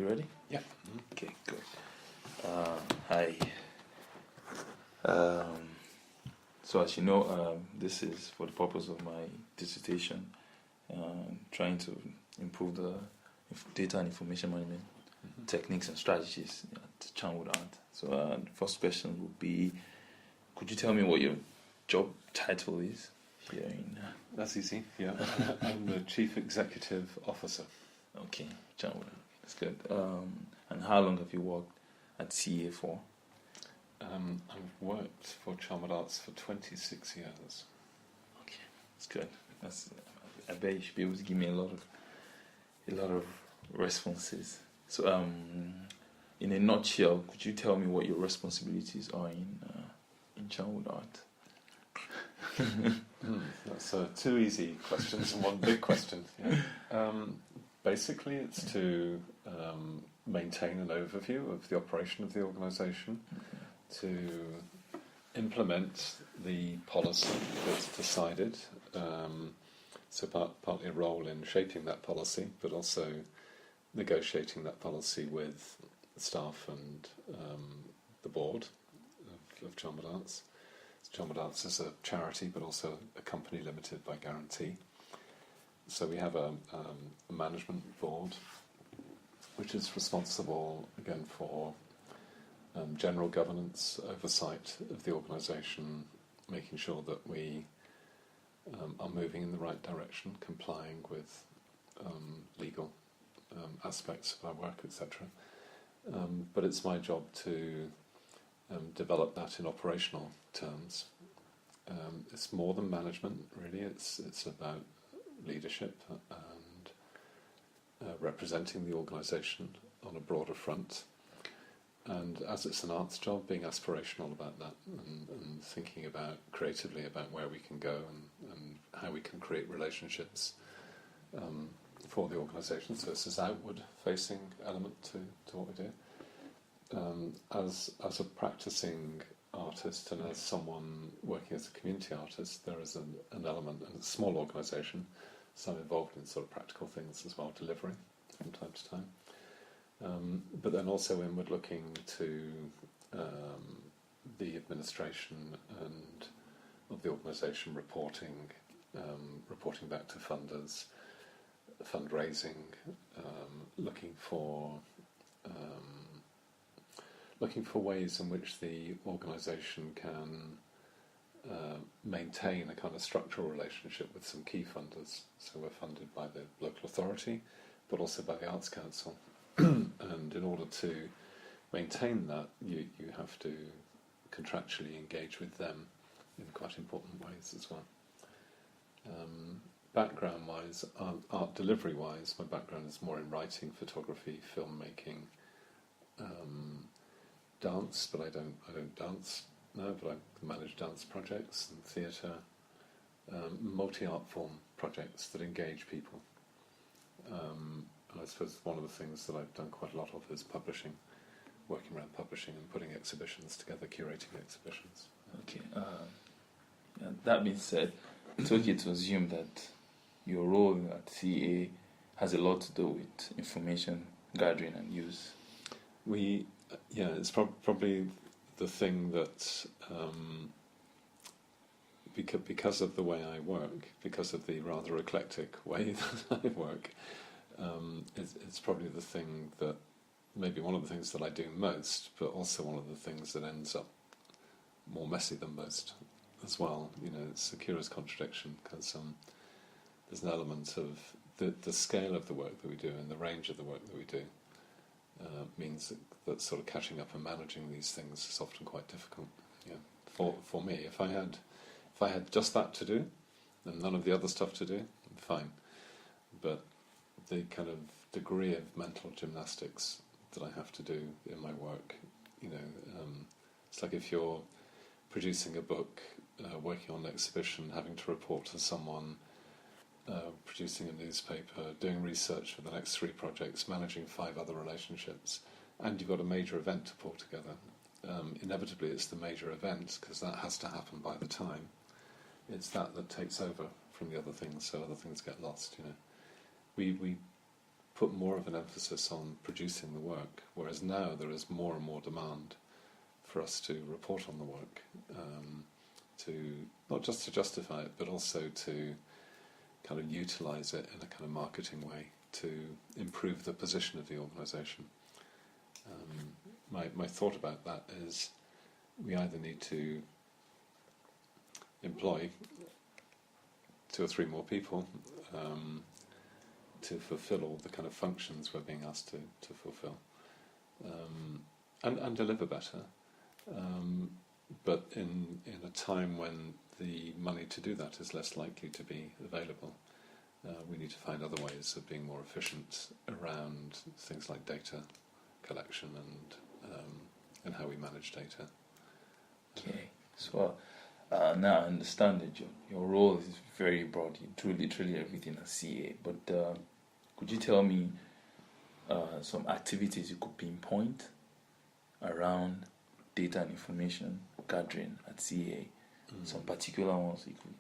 ready? Yeah. Okay, good. Hi. So as you know, this is for the purpose of my dissertation, trying to improve the data and information management techniques and strategies at Charnwood Art. So the first question would be, could you tell me what your job title is here in... That's easy, yeah. I'm the Chief Executive Officer. Okay, Charnwood. That's good. And how long have you worked at CA for? I've worked for Charnwood Arts for 26 years. Okay, that's good. I bet you should be able to give me a lot of responses. So, in a nutshell, could you tell me what your responsibilities are in Charnwood Art? That's two easy questions and one big question. Yeah. Basically, it's to maintain an overview of the operation of the organisation, to implement the policy that's decided, so partly a role in shaping that policy, but also negotiating that policy with staff and the board of Charnwood Arts. Charnwood Arts is a charity, but also a company limited by guarantee. So we have a management board, which is responsible, again, for general governance, oversight of the organisation, making sure that we are moving in the right direction, complying with legal aspects of our work, etc. But it's my job to develop that in operational terms. It's more than management, really. It's about leadership and representing the organisation on a broader front. And as it's an arts job, being aspirational about that and thinking about creatively about where we can go and how we can create relationships for the organisation. So it's this outward-facing element to what we do. As a practising artist and as someone working as a community artist, there is an element, and it's a small organisation, so I'm involved in sort of practical things as well, delivery from time to time. But then also inward looking to the administration and of the organisation, reporting back to funders, fundraising, looking for ways in which the organisation can maintain a kind of structural relationship with some key funders. So we're funded by the local authority, but also by the Arts Council. And in order to maintain that, you have to contractually engage with them in quite important ways as well. Background-wise, art delivery-wise, my background is more in writing, photography, filmmaking, dance, but I don't dance now, but I manage dance projects and theatre, multi-art form projects that engage people. And I suppose one of the things that I've done quite a lot of is publishing, working around publishing and putting exhibitions together, curating exhibitions. Okay. That being said, it's okay to assume that your role at CA has a lot to do with information gathering and use. It's probably the thing that, because of the way I work, because of the rather eclectic way that I work, it's probably the thing that, maybe one of the things that I do most, but also one of the things that ends up more messy than most as well. You know, it's a curious contradiction, because there's an element of the scale of the work that we do and the range of the work that we do means that sort of catching up and managing these things is often quite difficult. Yeah, for me, if I had just that to do and none of the other stuff to do, fine. But the kind of degree of mental gymnastics that I have to do in my work, it's like if you're producing a book, working on an exhibition, having to report to someone, producing a newspaper, doing research for the next 3 projects, managing 5 other relationships, and you've got a major event to pull together. Inevitably it's the major event, because that has to happen by the time. It's that takes over from the other things, so other things get lost. We put more of an emphasis on producing the work, whereas now there is more and more demand for us to report on the work, to not just to justify it, but also to kind of utilise it in a kind of marketing way to improve the position of the organisation. My thought about that is we either need to employ 2 or 3 more people to fulfil all the kind of functions we're being asked to fulfil, and deliver better. But in a time when the money to do that is less likely to be available, we need to find other ways of being more efficient around things like data collection and how we manage data. Okay, so now I understand that your role is very broad. You do literally everything at CA. But could you tell me some activities you could pinpoint around data and information gathering at CA? Some particular ones you could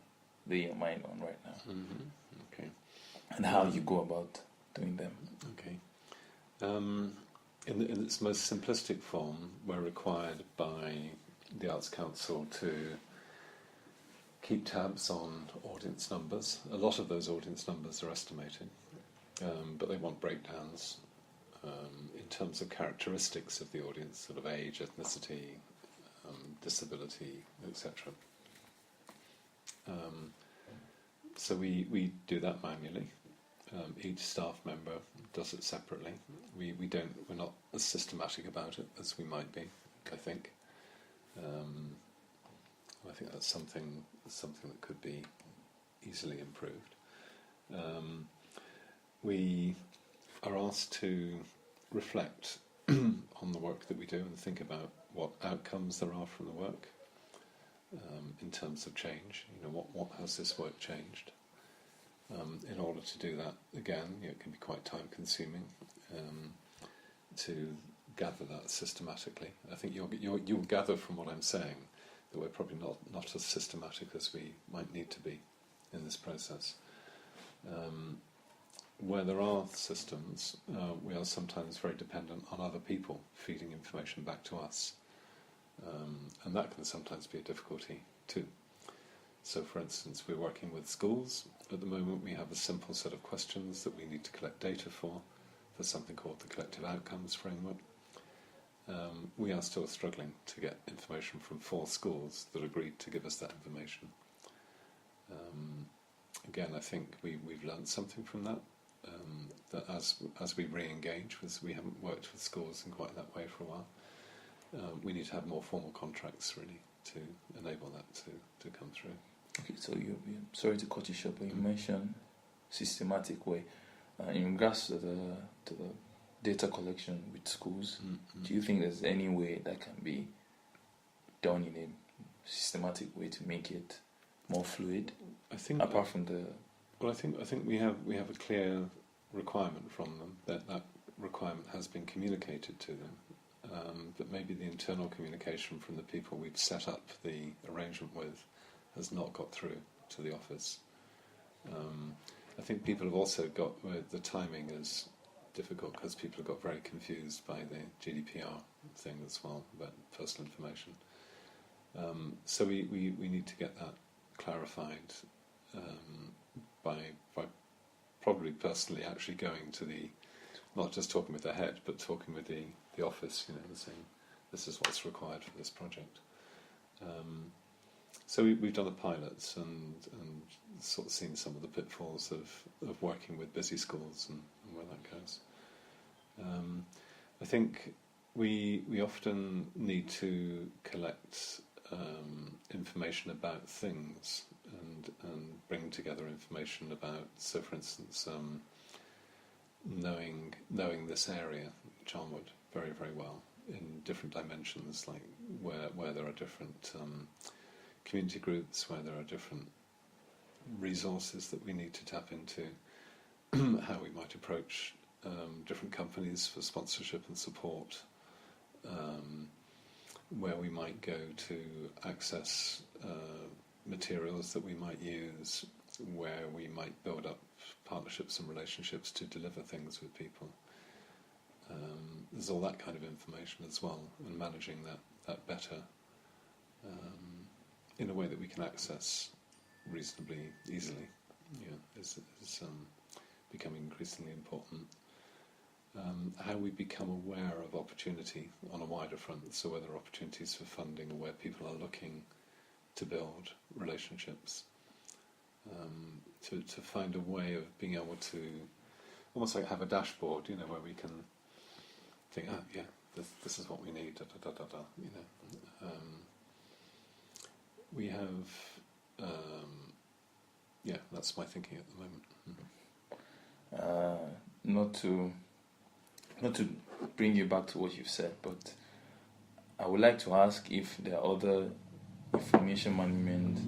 lay your mind on right now. Okay. And how you go about doing them. Okay. In its most simplistic form, we're required by the Arts Council to keep tabs on audience numbers. A lot of those audience numbers are estimated, but they want breakdowns in terms of characteristics of the audience, sort of age, ethnicity, disability, etc. So we do that manually. Each staff member does it separately. We're not as systematic about it as we might be, I think. I think that's something that could be easily improved. We are asked to reflect on the work that we do and think about what outcomes there are from the work in terms of change. What has this work changed? In order to do that, again, it can be quite time-consuming to gather that systematically. I think you'll gather from what I'm saying that we're probably not as systematic as we might need to be in this process. Where there are systems, we are sometimes very dependent on other people feeding information back to us, and that can sometimes be a difficulty too. So, for instance, we're working with schools. At the moment, we have a simple set of questions that we need to collect data for something called the Collective Outcomes Framework. We are still struggling to get information from 4 schools that agreed to give us that information. Again, I think we've learned something from that. That as we re-engage, we haven't worked with schools in quite that way for a while. We need to have more formal contracts really to enable that to come through. Okay, so sorry to cut you short, but you mentioned systematic way. In regards to the data collection with schools, do you think there's any way that can be done in a systematic way to make it more fluid? I think apart from the I think we have a clear requirement from them that requirement has been communicated to them, but maybe the internal communication from the people we've set up the arrangement with has not got through to the office. I think people have also got the timing is difficult because people have got very confused by the GDPR thing as well about personal information. So we need to get that clarified by probably personally actually going to not just talking with the head, but talking with the office, and saying this is what's required for this project. So we've done the pilots and sort of seen some of the pitfalls of working with busy schools and where that goes. I think we often need to collect information about things and bring together information about, so for instance, knowing this area, Charnwood, very, very well in different dimensions, like where there are different community groups, where there are different resources that we need to tap into, how we might approach different companies for sponsorship and support, where we might go to access materials that we might use, where we might build up partnerships and relationships to deliver things with people. There's all that kind of information as well, and managing that better in a way that we can access reasonably easily, is becoming increasingly important. How we become aware of opportunity on a wider front, so whether opportunities for funding or where people are looking to build relationships, to find a way of being able to almost like have a dashboard, where we can think, this is what we need, we have, that's my thinking at the moment. Not to bring you back to what you've said, but I would like to ask if there are other information management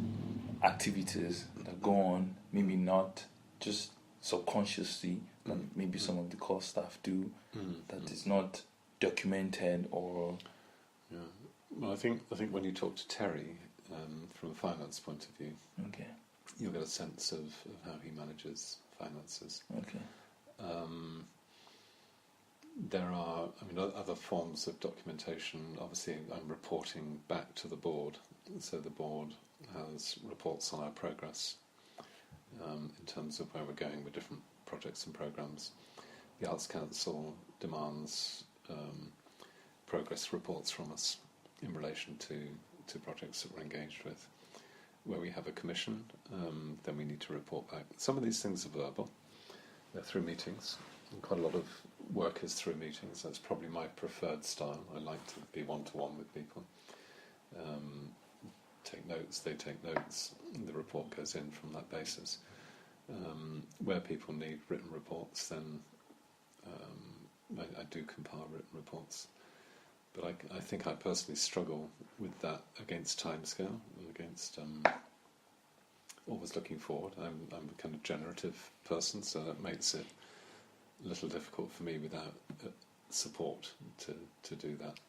activities that go on, maybe not just subconsciously, but maybe some of the core staff do, that is not documented or... Yeah. Well, I think when you talk to Terry, from a finance point of view, Okay. you'll get a sense of how he manages finances. Okay. There are, other forms of documentation. Obviously, I'm reporting back to the board, so the board has reports on our progress in terms of where we're going with different projects and programs. The Arts Council demands progress reports from us in relation to projects that we're engaged with. Where we have a commission, then we need to report back. Some of these things are verbal. They're through meetings. And quite a lot of work is through meetings. That's probably my preferred style. I like to be one-to-one with people. Take notes, they take notes. The report goes in from that basis. Where people need written reports, then I do compile written reports. But I think I personally struggle with that against timescale and against always looking forward. I'm a kind of generative person, so that makes it a little difficult for me without support to do that,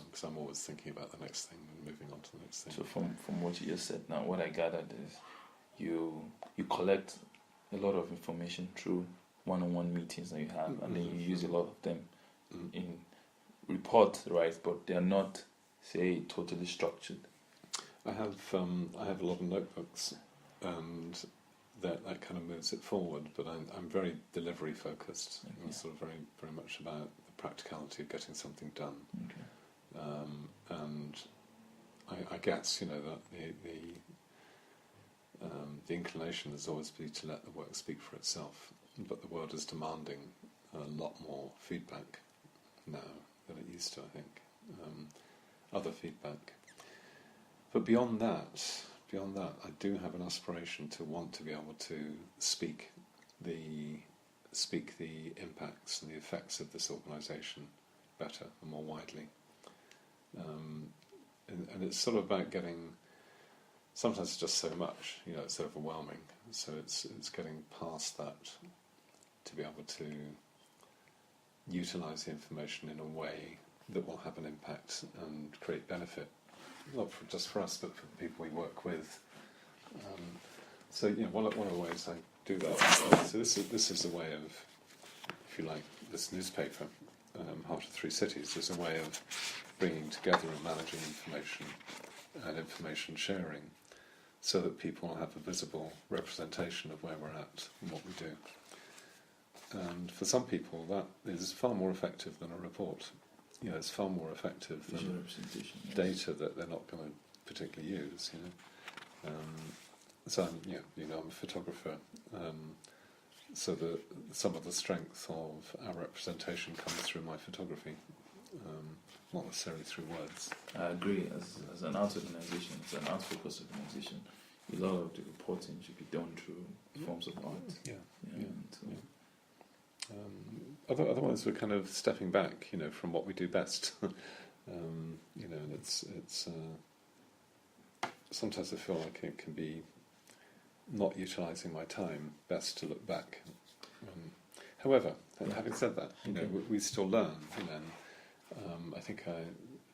because I'm always thinking about the next thing and moving on to the next thing. So from what you just said now, what I gathered is you collect a lot of information through one-on-one meetings that you have, and then you use a lot of them in reports, right? But they are not, say, totally structured. I have a lot of notebooks, and that kind of moves it forward. But I'm very delivery focused. Okay. I'm sort of very very much about the practicality of getting something done. Okay. And I guess that the inclination is always be to let the work speak for itself. But the world is demanding a lot more feedback now than it used to, I think. Other feedback. But beyond that, I do have an aspiration to want to be able to speak the impacts and the effects of this organisation better and more widely. And it's sort of about getting. Sometimes it's just so much, it's overwhelming. So it's getting past that to be able to utilise the information in a way that will have an impact and create benefit, not just for us, but for the people we work with. So one of the ways I do that. So this is a way of, if you like, this newspaper, Heart of Three Cities, is a way of bringing together and managing information and information sharing, so that people have a visible representation of where we're at and what we do. And for some people, that is far more effective than a report. It's far more effective Visual than representation, yes. data that they're not going to particularly use. So I'm a photographer. So some of the strength of our representation comes through my photography, not necessarily through words. I agree. As an arts organisation, as an arts focused organisation, a lot of the reporting should be done through forms of art. Otherwise, we're kind of stepping back, from what we do best. And it's sometimes I feel like it can be not utilising my time best to look back. However, having said that, we still learn. I think I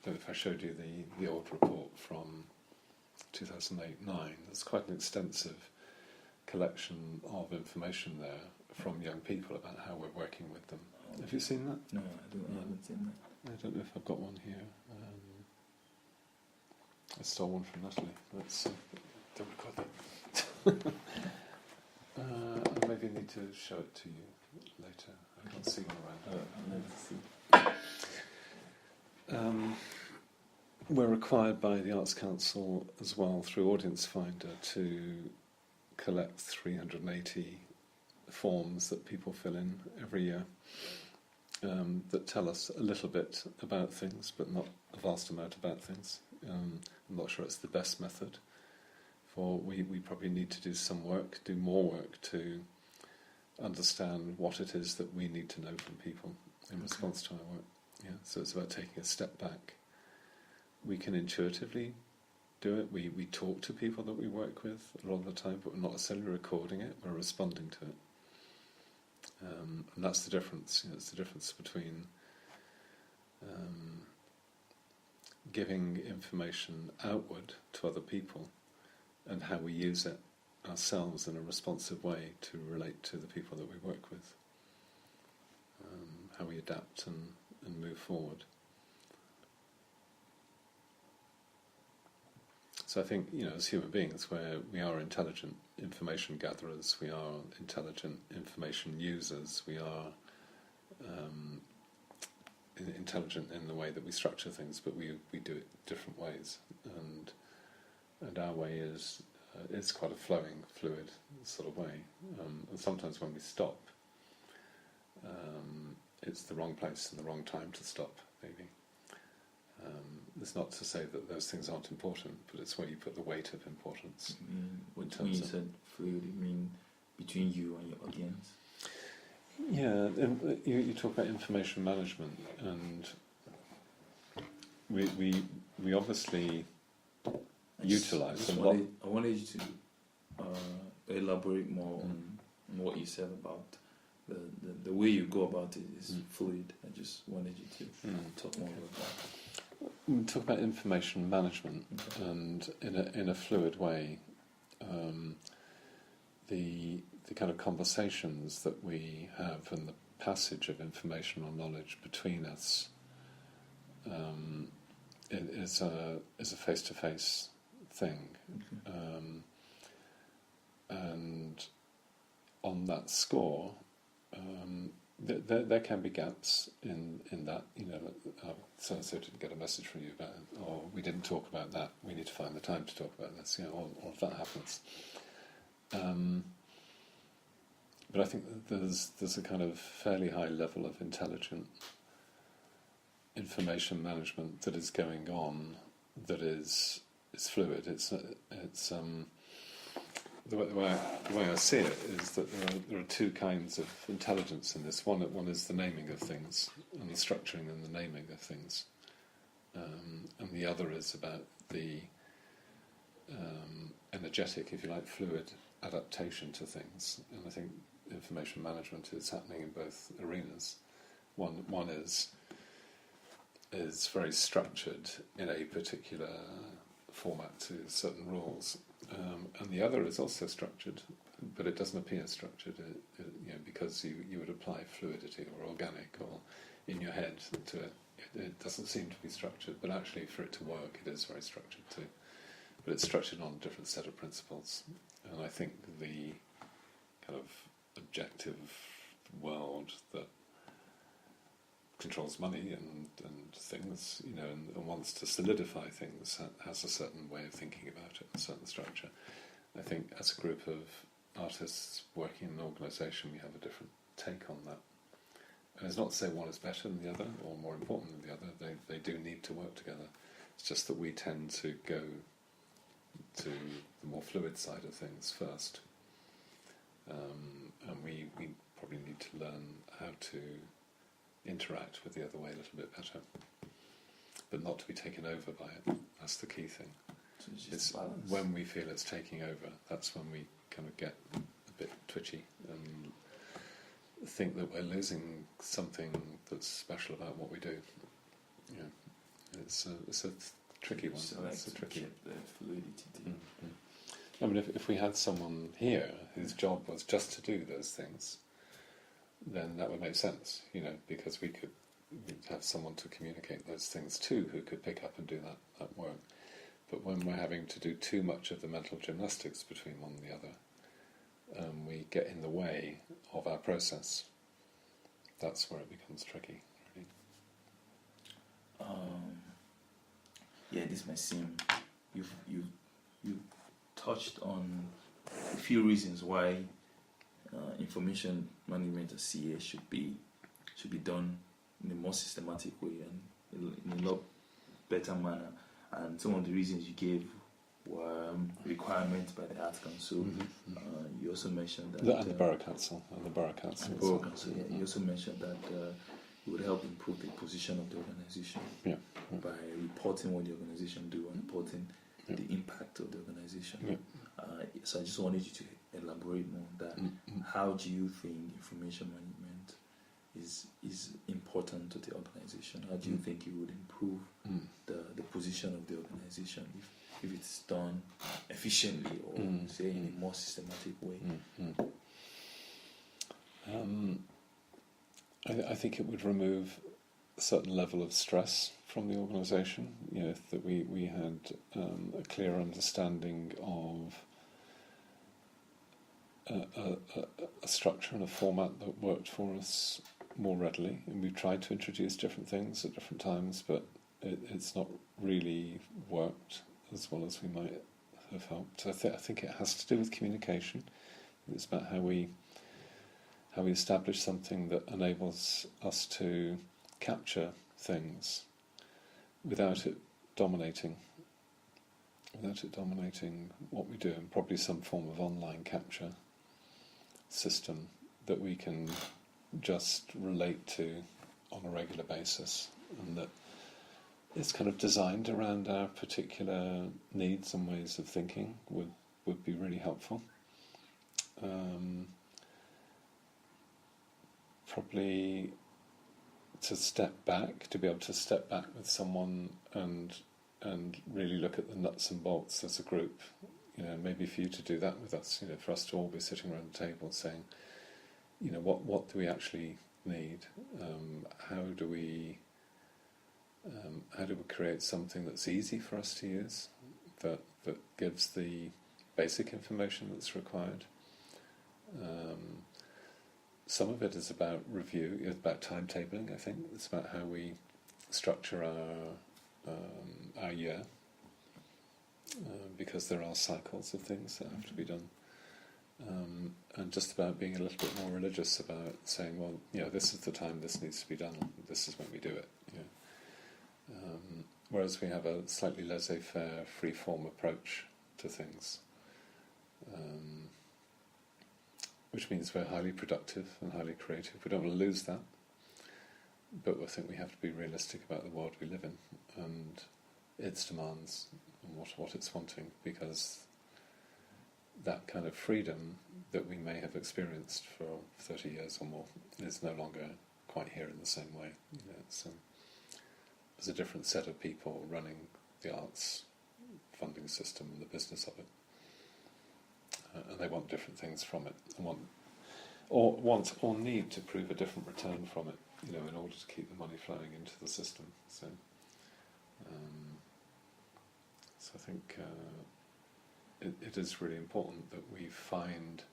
don't know if I showed you the old report from 2008-9. It's quite an extensive collection of information there from young people about how we're working with them. Have you seen that? No, I haven't seen that. I don't know if I've got one here. I stole one from Natalie. Let's don't record that. I maybe need to show it to you later. I can't see one around. Let's see. We're required by the Arts Council as well through Audience Finder to collect 380 forms that people fill in every year that tell us a little bit about things, but not a vast amount about things. I'm not sure it's the best method. We probably need to do some work, do more work to understand what it is that we need to know from people in response to our work. Yeah, so it's about taking a step back. We can intuitively do it. We talk to people that we work with a lot of the time, but we're not necessarily recording it, we're responding to it. And that's the difference. It's the difference between giving information outward to other people and how we use it ourselves in a responsive way to relate to the people that we work with. How we adapt and move forward. So I think, as human beings, we are intelligent information gatherers, we are intelligent information users, we are intelligent in the way that we structure things, but we do it different ways, and our way is it's quite a flowing, fluid sort of way. And sometimes when we stop, it's the wrong place and the wrong time to stop, maybe. It's not to say that those things aren't important, but it's where you put the weight of importance. When you said fluid, you mean between you and your audience? Yeah, you talk about information management, and we obviously utilise a lot. I wanted you to elaborate more on what you said about the way you go about it is fluid. I just wanted you to talk more about that. We talk about information management, and in a fluid way, the kind of conversations that we have and the passage of information or knowledge between us is a face-to-face thing, and on that score, there can be gaps in that. So didn't get a message from you about it, or we didn't talk about that. We need to find the time to talk about this. All of that happens. But I think that there's a kind of fairly high level of intelligent information management that is going on, that is fluid. It's the way I see it is that there are two kinds of intelligence in this. One is the naming of things and the structuring and the naming of things, and the other is about the energetic, if you like, fluid adaptation to things. And I think information management is happening in both arenas. One is very structured in a particular format to certain rules, and the other is also structured, but it doesn't appear structured, because you would apply fluidity or organic or in your head to it. It doesn't seem to be structured, but actually for it to work, it is very structured too. But it's structured on a different set of principles, and I think the kind of objective world that controls money and things, and wants to solidify things, has a certain way of thinking about it, a certain structure. I think as a group of artists working in an organisation, we have a different take on that. And it's not to say one is better than the other or more important than the other. They do need to work together. It's just that we tend to go to the more fluid side of things first. And we probably need to learn how to interact with the other way a little bit better, but not to be taken over by it. That's the key thing. So it's when we feel it's taking over, that's when we kind of get a bit twitchy and think that we're losing something that's special about what we do. It's a tricky one. So it's a tricky the fluidity thing. I mean, if we had someone here whose job was just to do those things, then that would make sense, because we'd have someone to communicate those things to who could pick up and do that work. But when we're having to do too much of the mental gymnastics between one and the other, we get in the way of our process. That's where it becomes tricky, really. This may seem you've touched on a few reasons why information management at CA should be done in a more systematic way and in a lot better manner. And some of the reasons you gave were requirements by the Arts Council. Mm-hmm. You also mentioned that And the Borough Council. And the Borough Council. and the Borough Council. You also mentioned that it would help improve the position of the organisation by reporting what the organisation do and reporting the impact of the organisation. So I just wanted you to elaborate more on that. How do you think information management is important to the organisation? How do you think it would improve the position of the organisation if it's done efficiently or say in a more systematic way? I think it would remove a certain level of stress from the organisation. That we had a clear understanding of a structure and a format that worked for us more readily, and we've tried to introduce different things at different times, but it's not really worked as well as we might have hoped. I think it has to do with communication. It's about how we establish something that enables us to capture things without it dominating what we do, and probably some form of online capture system that we can just relate to on a regular basis, and that it's kind of designed around our particular needs and ways of thinking would be really helpful. Probably to be able to step back with someone and really look at the nuts and bolts as a group. Maybe for you to do that with us, for us to all be sitting around the table saying, what do we actually need? How do we create something that's easy for us to use, that gives the basic information that's required? Some of it is about review, it's about timetabling. I think it's about how we structure our year, because there are cycles of things that have to be done. And just about being a little bit more religious about saying, well, this is the time this needs to be done, this is when we do it. Whereas we have a slightly laissez-faire, free-form approach to things, which means we're highly productive and highly creative. We don't want to lose that, but I think we have to be realistic about the world we live in and its demands and what it's wanting, because that kind of freedom that we may have experienced for 30 years or more is no longer quite here in the same way. There's a different set of people running the arts funding system and the business of it, and they want different things from it, and want or need to prove a different return from it, in order to keep the money flowing into the system. So I think it is really important that we find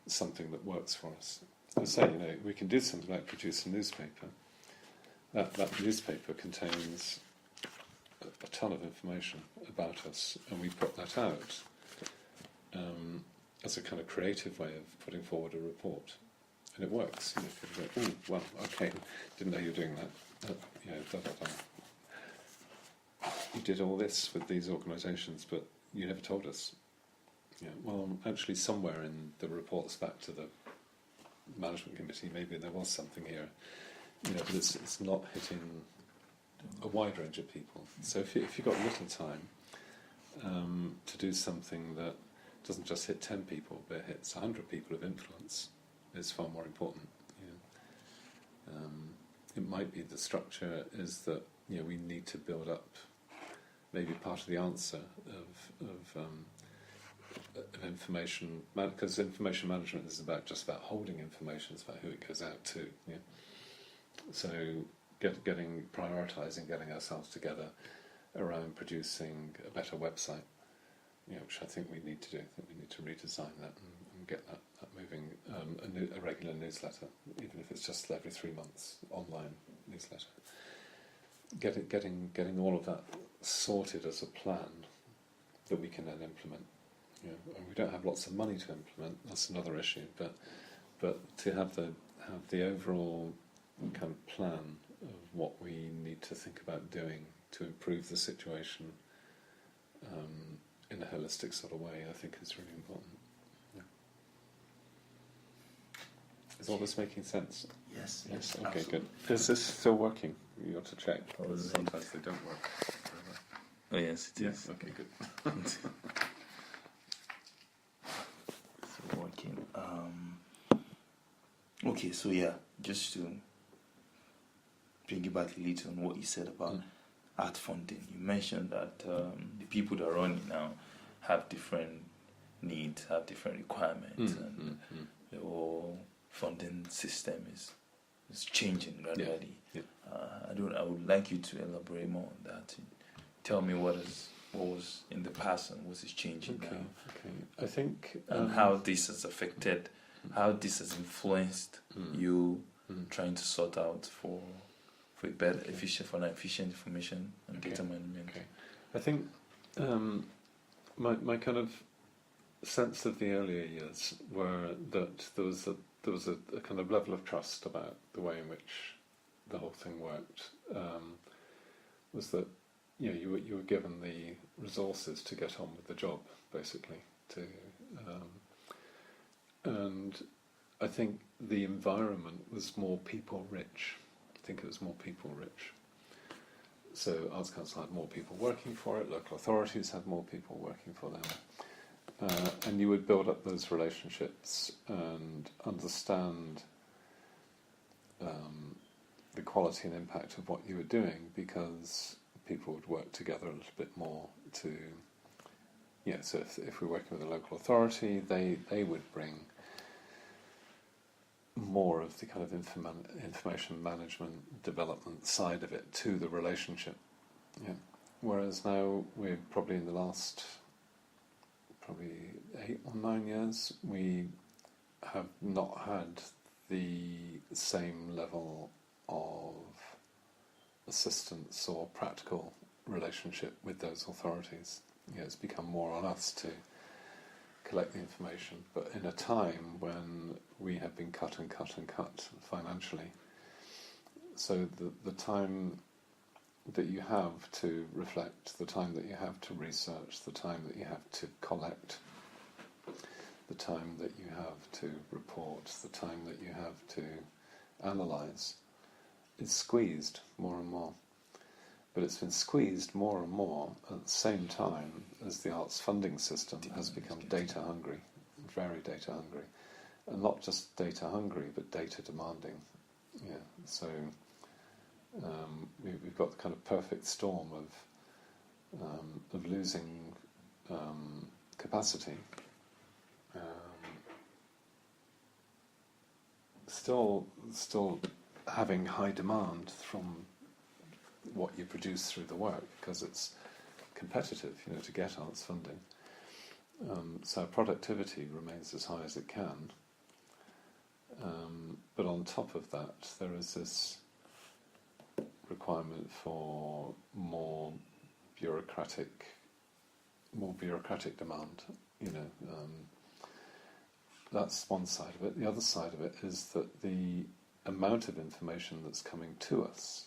something that works for us. I say, we can do something like produce a newspaper. That newspaper contains a ton of information about us, and we put that out as a kind of creative way of putting forward a report, and it works. People go, "Oh, well, okay, didn't know you were doing that." You did all this with these organisations, but you never told us. Well, actually, somewhere in the reports back to the management committee, maybe there was something here, but it's not hitting a wide range of people. So if you've got little time to do something that doesn't just hit 10 people, but hits 100 people of influence, is far more important. It might be the structure is that we need to build up maybe part of the answer of an information, because information management is just about holding information. It's about who it goes out to. Yeah. So prioritising, getting ourselves together around producing a better website, which I think we need to do. I think we need to redesign that and get that moving. A regular newsletter, even if it's just every 3 months, online newsletter. Getting all of that sorted as a plan that we can then implement. And we don't have lots of money to implement. That's another issue. But to have the overall kind of plan of what we need to think about doing to improve the situation in a holistic sort of way, I think is really important. Yeah. Is all this making sense? Yes. Yes. Okay. Absolutely. Good. Is this still working? You ought to check. Oh, Sometimes they don't work. Oh yes, it is. Yes. Okay. Good. It's working. Okay, so yeah, just to piggyback a little on what you said about art funding. You mentioned that the people that are running now have different needs, have different requirements, and the whole funding system is changing gradually. Yeah. I would like you to elaborate more on that. Tell me what was in the past and what is changing now. Okay. I think And how this has affected, how this has influenced you trying to sort out for a better, efficient information and data management. Okay. I think my kind of sense of the earlier years were that there was a kind of level of trust about the way in which the whole thing worked. Was that you were given the resources to get on with the job, basically. And I think the environment was more people rich. I think it was more people rich. So Arts Council had more people working for it, local authorities had more people working for them. And you would build up those relationships and understand the quality and impact of what you were doing, because people would work together a little bit more to... so if we're working with a local authority, they would bring more of the kind of information management development side of it to the relationship. Yeah. Whereas now we're probably in the last 8 or 9 years, we have not had the same level of assistance or practical relationship with those authorities. It's become more on us to collect the information, but in a time when we have been cut financially. So the time that you have to reflect, the time that you have to research, the time that you have to collect, the time that you have to report, the time that you have to analyse, is squeezed more and more. But it's been squeezed more and more at the same time as the arts funding system has become data hungry, very data hungry. And not just data hungry, but data demanding. Yeah. So we've got the kind of perfect storm of losing capacity. Still having high demand from what you produce through the work, because it's competitive, to get arts funding. So productivity remains as high as it can. But on top of that, there is this requirement for more bureaucratic demand. That's one side of it. The other side of it is that the amount of information that's coming to us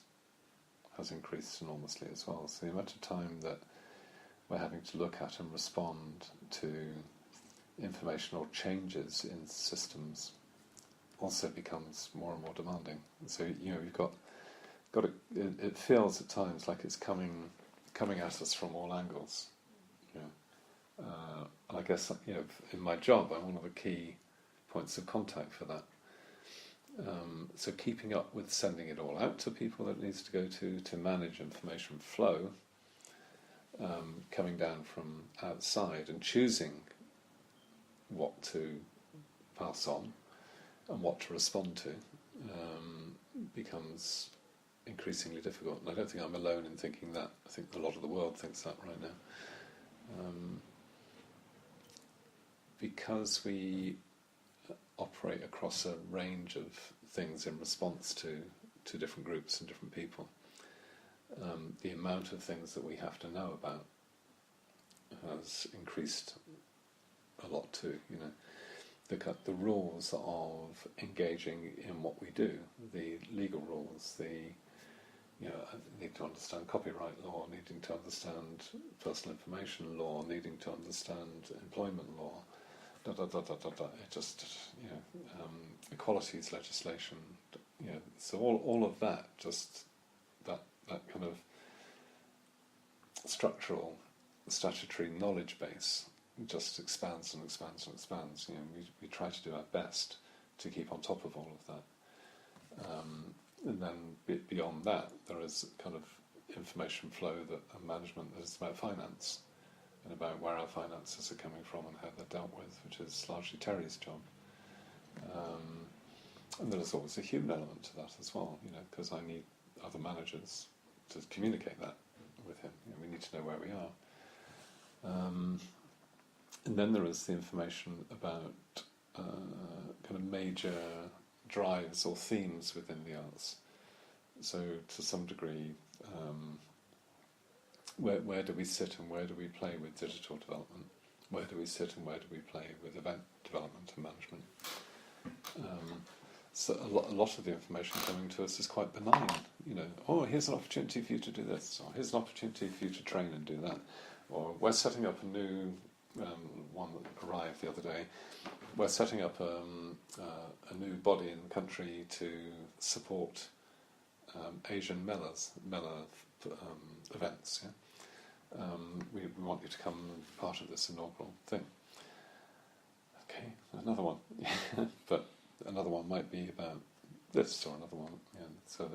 has increased enormously as well. So the amount of time that we're having to look at and respond to information or changes in systems also becomes more and more demanding. So you've got it feels at times like it's coming at us from all angles. I guess in my job I'm one of the key points of contact for that. So keeping up with sending it all out to people that it needs to go to manage information flow, coming down from outside and choosing what to pass on and what to respond to becomes increasingly difficult. And I don't think I'm alone in thinking that. I think a lot of the world thinks that right now. Because we operate across a range of things in response to different groups and different people, the amount of things that we have to know about has increased a lot too. The rules of engaging in what we do, the legal rules, need to understand copyright law, needing to understand personal information law, needing to understand employment law, It just, equalities legislation, so all of that, just that kind of structural, statutory knowledge base just expands and expands and expands. We try to do our best to keep on top of all of that. And then beyond that, there is kind of information flow and management that is about finance and about where our finances are coming from and how they're dealt with, which is largely Terry's job. And there's always a human element to that as well, because I need other managers to communicate that with him. We need to know where we are. And then there is the information about kind of major drives or themes within the arts. So to some degree, where do we sit and where do we play with digital development? Where do we sit and where do we play with event development and management? So a lot of the information coming to us is quite benign. Here's an opportunity for you to do this, or here's an opportunity for you to train and do that. Or we're setting up a new one that arrived the other day. We're setting up a new body in the country to support Asian Mela events. Yeah? We want you to come and be part of this inaugural thing. Okay, another one. But another one might be about this, or another one. So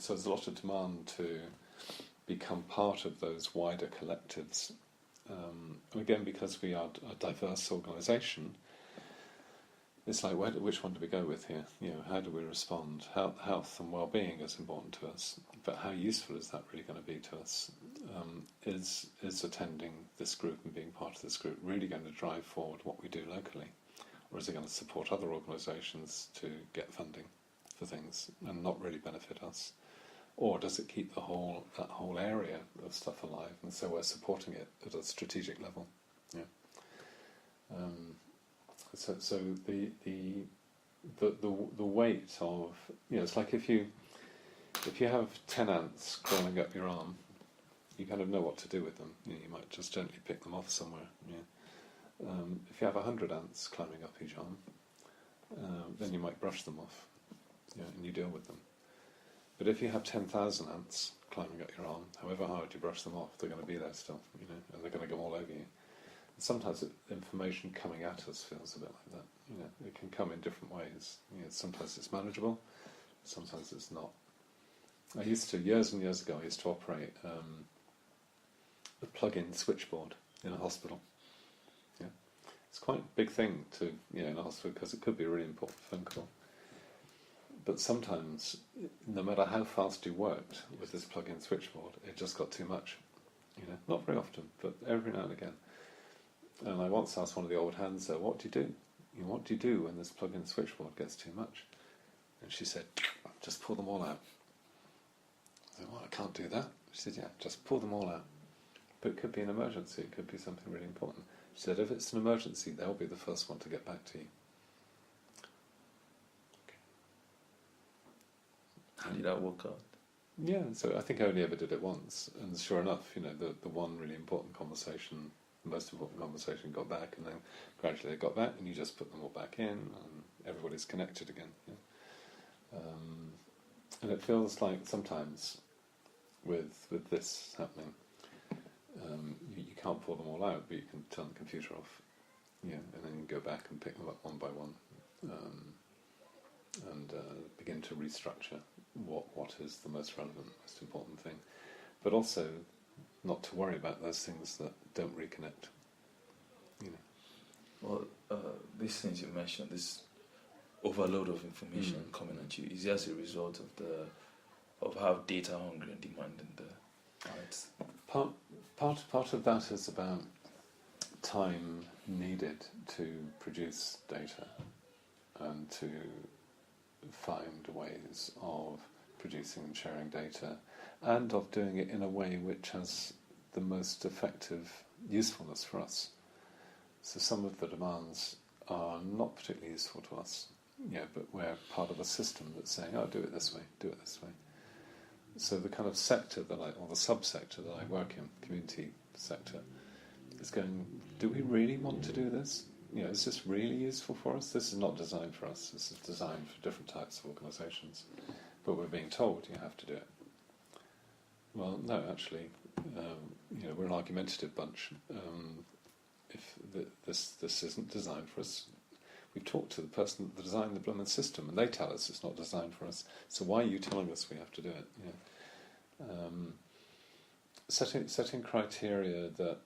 there's a lot of demand to become part of those wider collectives. And again, because we are a diverse organisation, it's like, which one do we go with here? How do we respond? Health and well-being is important to us, but how useful is that really going to be to us? Is attending this group and being part of this group really going to drive forward what we do locally? Or is it going to support other organisations to get funding for things and not really benefit us? Or does it keep that whole area of stuff alive, and so we're supporting it at a strategic level? Yeah. So the weight of it's like if you have 10 ants crawling up your arm, you kind of know what to do with them. You might just gently pick them off somewhere. Yeah. If you have 100 ants climbing up each arm, then you might brush them off, and you deal with them. But if you have 10,000 ants climbing up your arm, however hard you brush them off, they're going to be there still, and they're going to go all over you. And sometimes information coming at us feels a bit like that. It can come in different ways. Sometimes it's manageable, sometimes it's not. Years and years ago, I used to operate a plug-in switchboard in a hospital. Yeah, it's quite a big thing to in a hospital because it could be a really important phone call. But sometimes, no matter how fast you worked with this plug-in switchboard, it just got too much. Not very often, but every now and again. And I once asked one of the old hands there, "What do you do? What do you do when this plug-in switchboard gets too much?" And she said, "Just pull them all out." I said, "Well, I can't do that." She said, "Yeah, just pull them all out." But it could be an emergency. It could be something really important. She said, "If it's an emergency, they'll be the first one to get back to you." How did that work out? Yeah, so I think I only ever did it once, and sure enough, the one really important conversation, the most important conversation got back, and then gradually they got back, and you just put them all back in, and everybody's connected again. And it feels like sometimes with this happening, you can't pull them all out, but you can turn the computer off, and then you can go back and pick them up one by one, and begin to restructure what is the most relevant, most important thing, but also not to worry about those things that don't reconnect. Well, these things you mentioned, this overload of information coming at you, is just a result of how data hungry and demanding the arts. Part of that is about time needed to produce data and to find ways of producing and sharing data, and of doing it in a way which has the most effective usefulness for us. So some of the demands are not particularly useful to us, but we're part of a system that's saying, oh, do it this way, do it this way. So the kind of sector or the subsector that I work in, community sector, is going, do we really want to do this? Is this really useful for us? This is not designed for us. This is designed for different types of organisations. But we're being told you have to do it. Well, no, actually, we're an argumentative bunch. If this isn't designed for us, we've talked to the person that designed the blooming system, and they tell us it's not designed for us. So why are you telling us we have to do it? Setting criteria that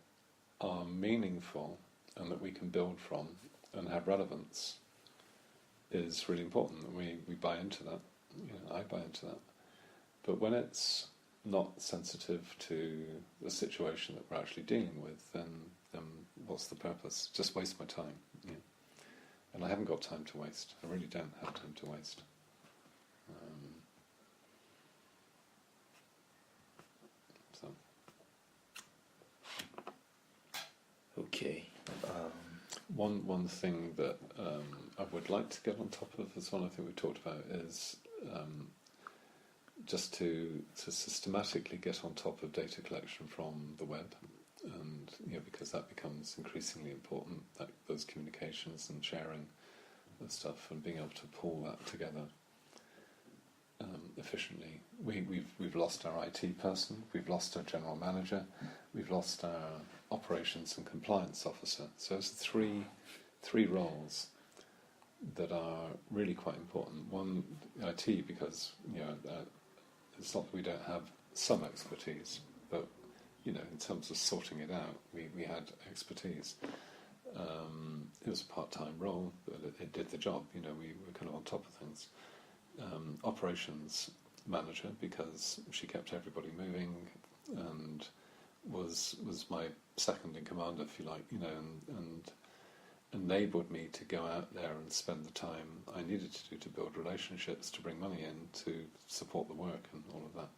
are meaningful and that we can build from and have relevance is really important. We buy into that. I buy into that. But when it's not sensitive to the situation that we're actually dealing with, then what's the purpose? Just waste my time. And I haven't got time to waste. I really don't have time to waste. Okay. One thing that I would like to get on top of as well, I think we talked about, is just to systematically get on top of data collection from the web, and because that becomes increasingly important, those communications and sharing of stuff, and being able to pull that together efficiently. We've lost our IT person, we've lost our general manager, we've lost our operations and compliance officer. So it's three roles that are really quite important. One, IT, because it's not that we don't have some expertise, but in terms of sorting it out, we had expertise. It was a part-time role, but it did the job. We were kind of on top of things. Operations manager, because she kept everybody moving and was my second in command, if you like, and enabled me to go out there and spend the time I needed to do to build relationships, to bring money in, to support the work and all of that,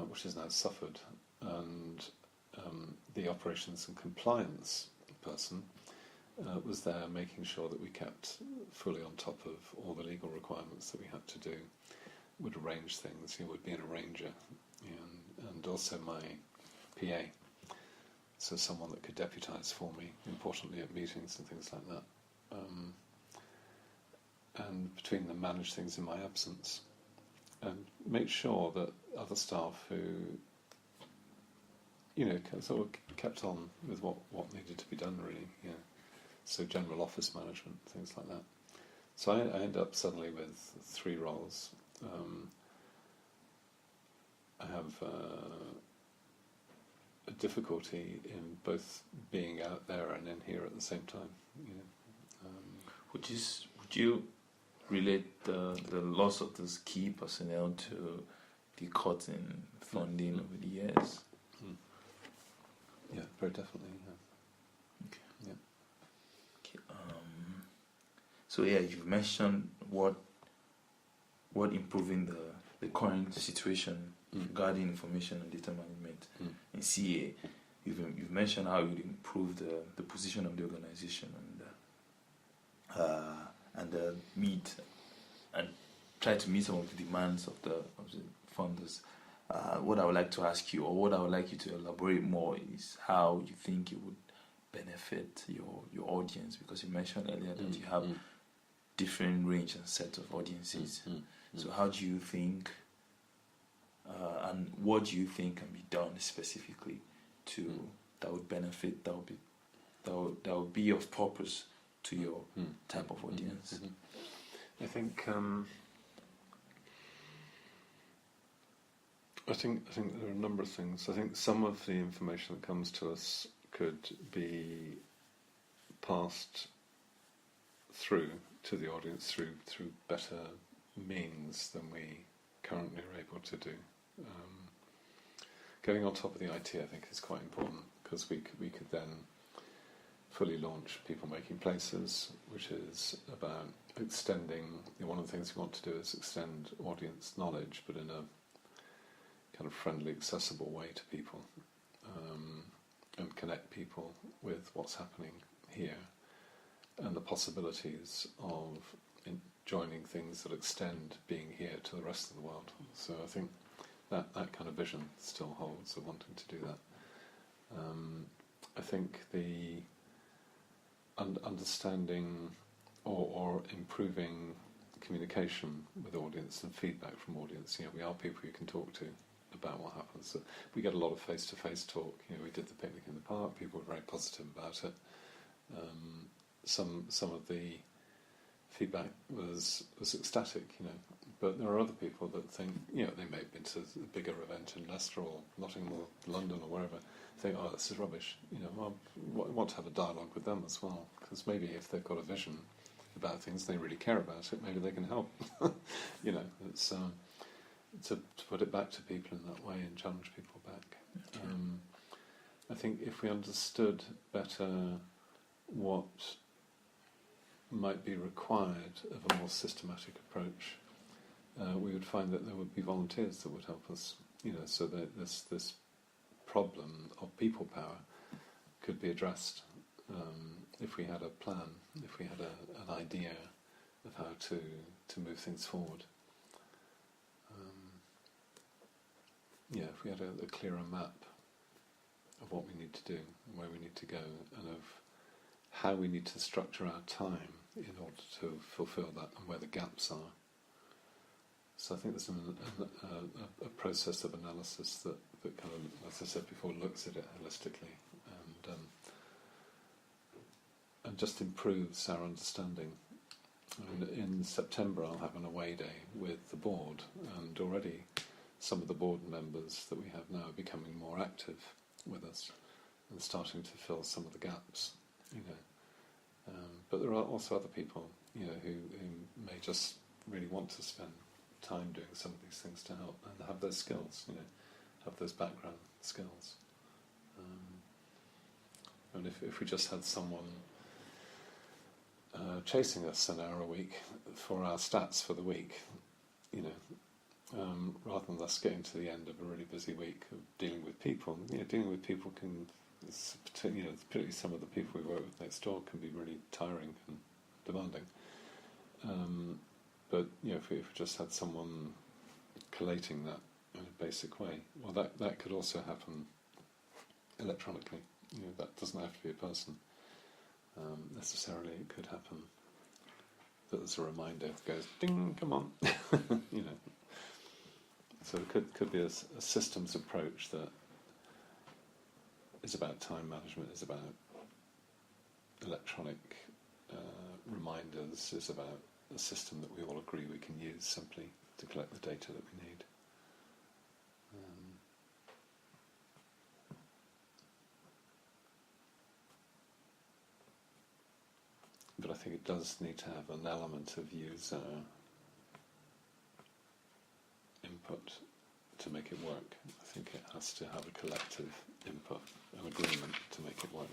which has now suffered. And the operations and compliance person was there making sure that we kept fully on top of all the legal requirements that we had to do, would arrange things, would be an arranger, and also my PA, so someone that could deputise for me, importantly at meetings and things like that, and between them manage things in my absence, and make sure that other staff who sort of kept on with what needed to be done, really. So general office management, things like that. So I end up suddenly with 3 roles. I have a difficulty in both being out there and in here at the same time. Would you relate the loss of those key personnel to the cut in funding over the years? Yeah, very definitely. Okay. Yeah. Okay. So you've mentioned what improving the current situation regarding information and data management in CA. You've mentioned how you'd improve the position of the organization and meet and try to meet some of the demands of the funders. What I would like to ask you, or what I would like you to elaborate more, is how you think it would benefit your audience, because you mentioned earlier that you have different range and set of audiences. So how do you think, and what do you think can be done specifically that would benefit, that would be of purpose to your type of audience? I think there are a number of things. I think some of the information that comes to us could be passed through to the audience through better means than we currently are able to do. Getting on top of the IT, I think, is quite important, because we could then fully launch People Making Places, which is about extending. One of the things we want to do is extend audience knowledge, but in a kind of friendly, accessible way to people, and connect people with what's happening here and the possibilities of joining things that extend being here to the rest of the world. So I think that kind of vision still holds, of wanting to do that. I think the understanding or improving communication with audience and feedback from audience. We are people you can talk to about what happens. So we get a lot of face-to-face talk. We did the picnic in the park. People were very positive about it. Some of the feedback was ecstatic, but there are other people that think, they may have been to a bigger event in Leicester or Nottingham or London or wherever, think, oh, this is rubbish. I want to have a dialogue with them as well, because maybe if they've got a vision about things, they really care about it, maybe they can help. It's to put it back to people in that way and challenge people back. Okay. I think if we understood better what might be required of a more systematic approach, we would find that there would be volunteers that would help us. So that this problem of people power could be addressed if we had a plan, if we had an idea of how to move things forward. If we had a clearer map of what we need to do and where we need to go, and of how we need to structure our time in order to fulfil that, and where the gaps are. So I think there's a process of analysis that kind of, as I said before, looks at it holistically and just improves our understanding. In September I'll have an away day with the board, and already some of the board members that we have now are becoming more active with us and starting to fill some of the gaps. But there are also other people, who may just really want to spend time doing some of these things to help and have those skills, have those background skills. And if we just had someone chasing us an hour a week for our stats for the week, rather than us getting to the end of a really busy week of dealing with people, dealing with people can, particularly some of the people we work with next door, can be really tiring and demanding. But if we just had someone collating that in a basic way, well, that could also happen electronically. That doesn't have to be a person necessarily. It could happen that there's a reminder that goes ding, come on. So it could be a systems approach that is about time management, is about electronic reminders, is about a system that we all agree we can use simply to collect the data that we need. But I think it does need to have an element of user input to make it work. I think it has to have a collective input, an agreement to make it work.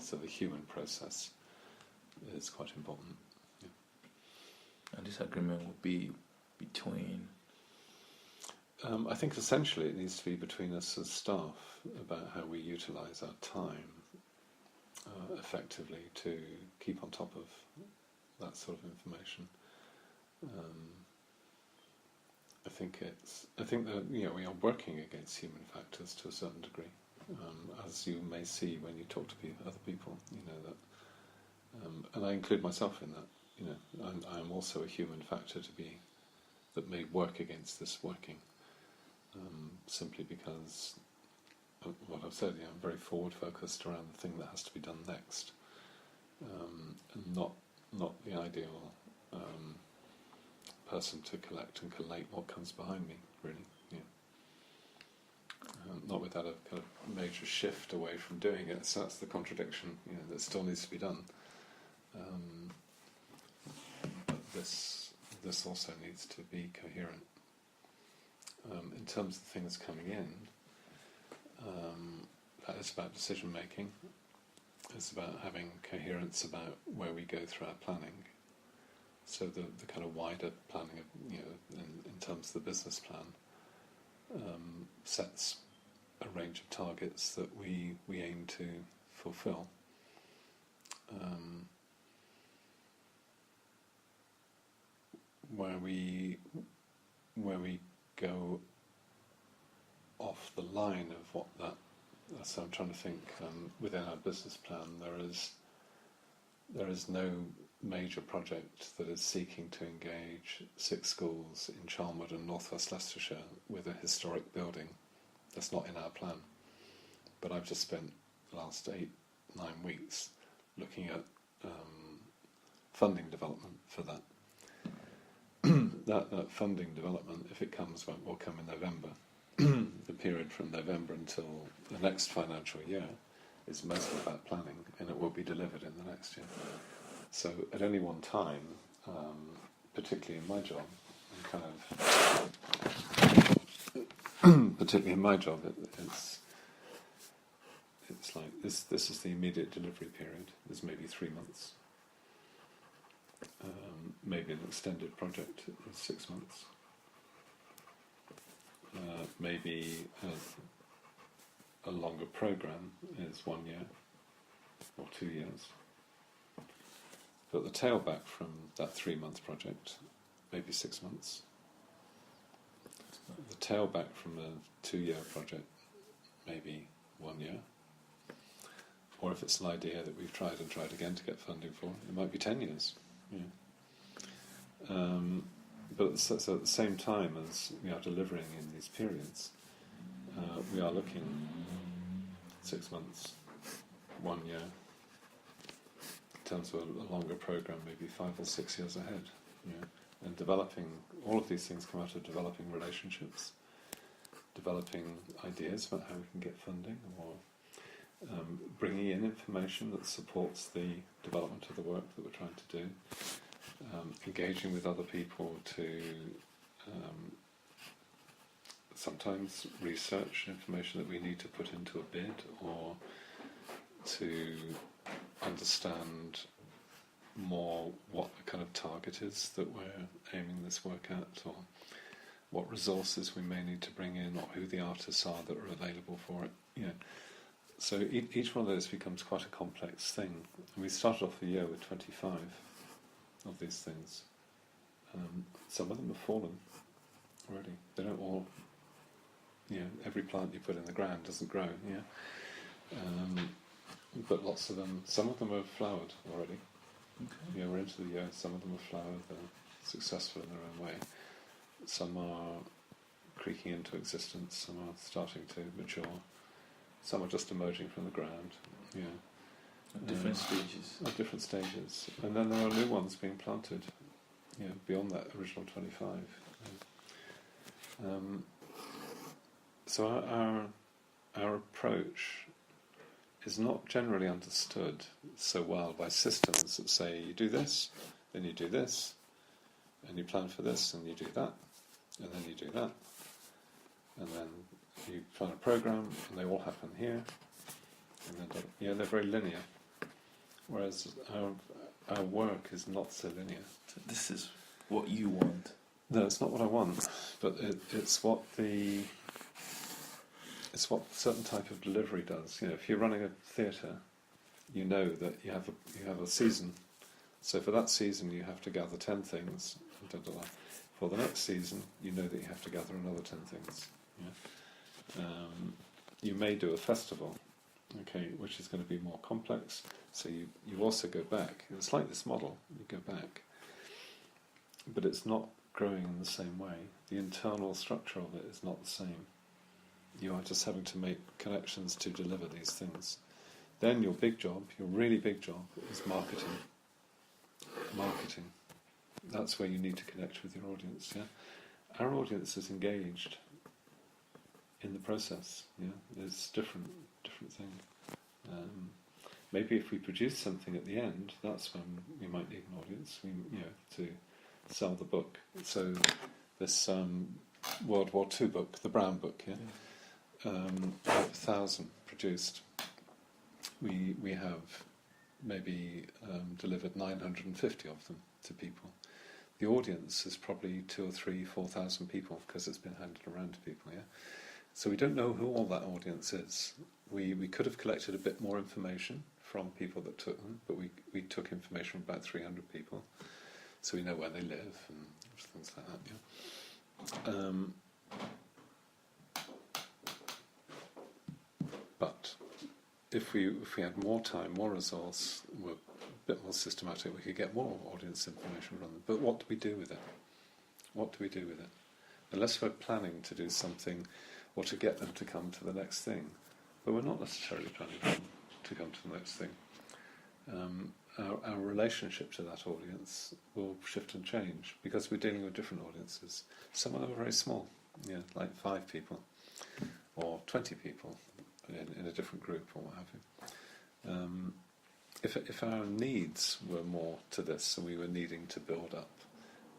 So the human process is quite important. Yeah. And this agreement will be between... I think essentially it needs to be between us as staff about how we utilise our time effectively to keep on top of that sort of information. I think that we are working against human factors to a certain degree, as you may see when you talk to other people. That, and I include myself in that. I'm also a human factor that may work against this working, simply because of what I've said. I'm very forward focused around the thing that has to be done next, and not the ideal person to collect and collate what comes behind me, really. Not without a kind of major shift away from doing it. So that's the contradiction, that still needs to be done. But this also needs to be coherent. In terms of things coming in, that is about decision making. It's about having coherence about where we go through our planning. So the kind of wider planning of, in terms of the business plan, sets a range of targets that we aim to fulfill. Where we go off the line of what that. So I'm trying to think. Within our business plan, there is no major project that is seeking to engage 6 schools in Charnwood and North West Leicestershire with a historic building. That's not in our plan. But I've just spent the last 8-9 weeks looking at funding development for that. that funding development, if it comes, will come in November. The period from November until the next financial year is mostly about planning, and it will be delivered in the next year. So at any one time, particularly in my job, it's like this is the immediate delivery period. There's maybe 3 months. Maybe an extended project is 6 months. Maybe a longer program is 1 year or 2 years. But the tailback from that 3-month project, maybe 6 months. The tailback from a 2-year project, maybe 1 year. Or if it's an idea that we've tried and tried again to get funding for, it might be 10 years. Yeah. But so at the same time as we are delivering in these periods, we are looking 6 months, 1 year, in terms of a longer program, maybe 5 or 6 years ahead. Yeah. And developing, all of these things come out of developing relationships, developing ideas about how we can get funding, or bringing in information that supports the development of the work that we're trying to do, engaging with other people to sometimes research information that we need to put into a bid, or to understand more what the kind of target is that we're aiming this work at, or what resources we may need to bring in, or who the artists are that are available for it. So each one of those becomes quite a complex thing. And we started off the year with 25 of these things. Some of them have fallen already. They don't all, every plant you put in the ground doesn't grow, but lots of them, some of them have flowered already. Okay. We're into the year, some of them have flowered, they're successful in their own way. Some are creaking into existence, some are starting to mature, some are just emerging from the ground. At different stages. At different stages. And then there are new ones being planted, beyond that original 25. So our approach is not generally understood so well by systems that say you do this, then you do this, and you plan for this, and you do that, and then you do that, and then you plan a program, and they all happen here, and then they're very linear. Whereas our work is not so linear. So this is what you want. No, it's not what I want, but it's what a certain type of delivery does. If you're running a theatre, you know that you have a season. So for that season, you have to gather 10 things. For the next season, you know that you have to gather another 10 things. You may do a festival, which is going to be more complex. So you also go back. It's like this model. You go back, but it's not growing in the same way. The internal structure of it is not the same. You are just having to make connections to deliver these things. Then your really big job, is marketing. Marketing. That's where you need to connect with your audience. Our audience is engaged in the process. It's different thing. maybe if we produce something at the end, that's when we might need an audience, to sell the book. So this World War II book, the Brown book, 1,000 produced. We have maybe delivered 950 of them to people. The audience is probably 2,000 or 3,000, 4,000 people because it's been handed around to people. So we don't know who all that audience is. We could have collected a bit more information from people that took them, but we took information from about 300 people, so we know where they live and things like that. But if we had more time, more resource, were a bit more systematic, we could get more audience information from them. But what do we do with it? What do we do with it? Unless we're planning to do something or to get them to come to the next thing. But we're not necessarily planning to come to the next thing. Our relationship to that audience will shift and change because we're dealing with different audiences. Some are very small, like 5 people or 20 people in a different group or what have you. If our needs were more to this, so we were needing to build up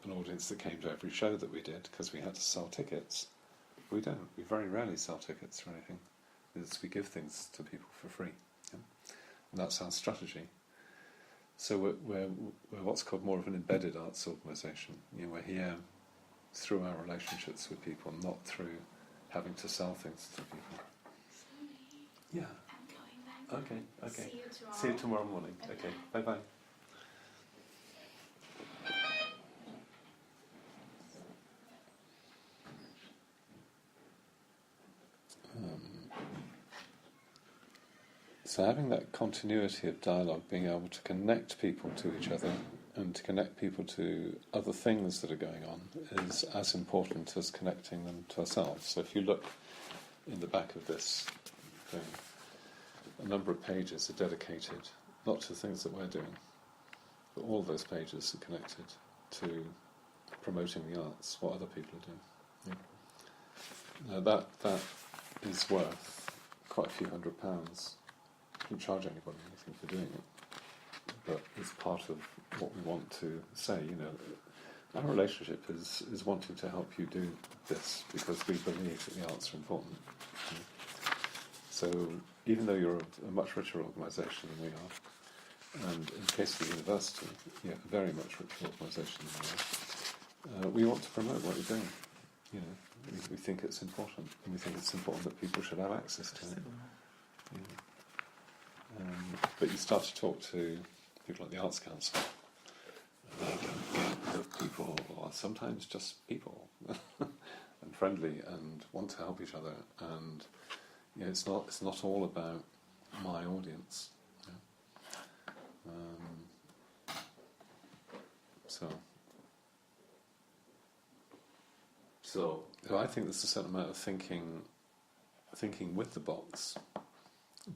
an audience that came to every show that we did because we had to sell tickets, we don't. We very rarely sell tickets or anything. We give things to people for free. And that's our strategy. So we're what's called more of an embedded arts organisation. We're here through our relationships with people, not through having to sell things to people. Yeah. I'm going then. Okay. See you tomorrow. See you tomorrow morning. Okay. Bye-bye. So having that continuity of dialogue, being able to connect people to each other and to connect people to other things that are going on is as important as connecting them to ourselves. So if you look in the back of this thing, a number of pages are dedicated not to things that we're doing, but all those pages are connected to promoting the arts, what other people are doing. Now that is worth quite a few £100s. We don't charge anybody anything for doing it, but it's part of what we want to say. Our relationship is wanting to help you do this because we believe that the arts are important. So even though you're a much richer organisation than we are, and in the case of the university, a very much richer organisation than we are, we want to promote what you're doing. We think it's important, and we think it's important that people should have access to it. But you start to talk to people like the Arts Council, and they don't get that people are sometimes just people and friendly and want to help each other, and it's not all about my audience. So I think there's a certain amount of thinking with the box,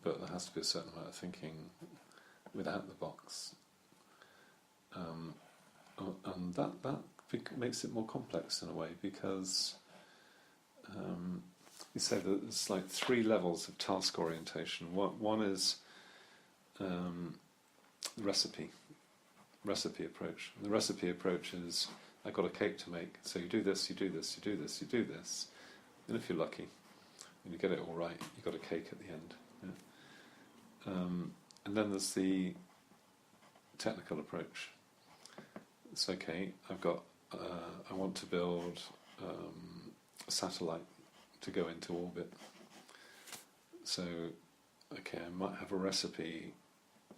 but there has to be a certain amount of thinking without the box, and that makes it more complex in a way because you say that there's like 3 levels of task orientation. One is the recipe approach. And the recipe approach is, I've got a cake to make, so you do this, you do this, you do this, you do this, and if you're lucky, and you get it all right, you've got a cake at the end. And then there's the technical approach. It's okay, I want to build a satellite to go into orbit. So, okay, I might have a recipe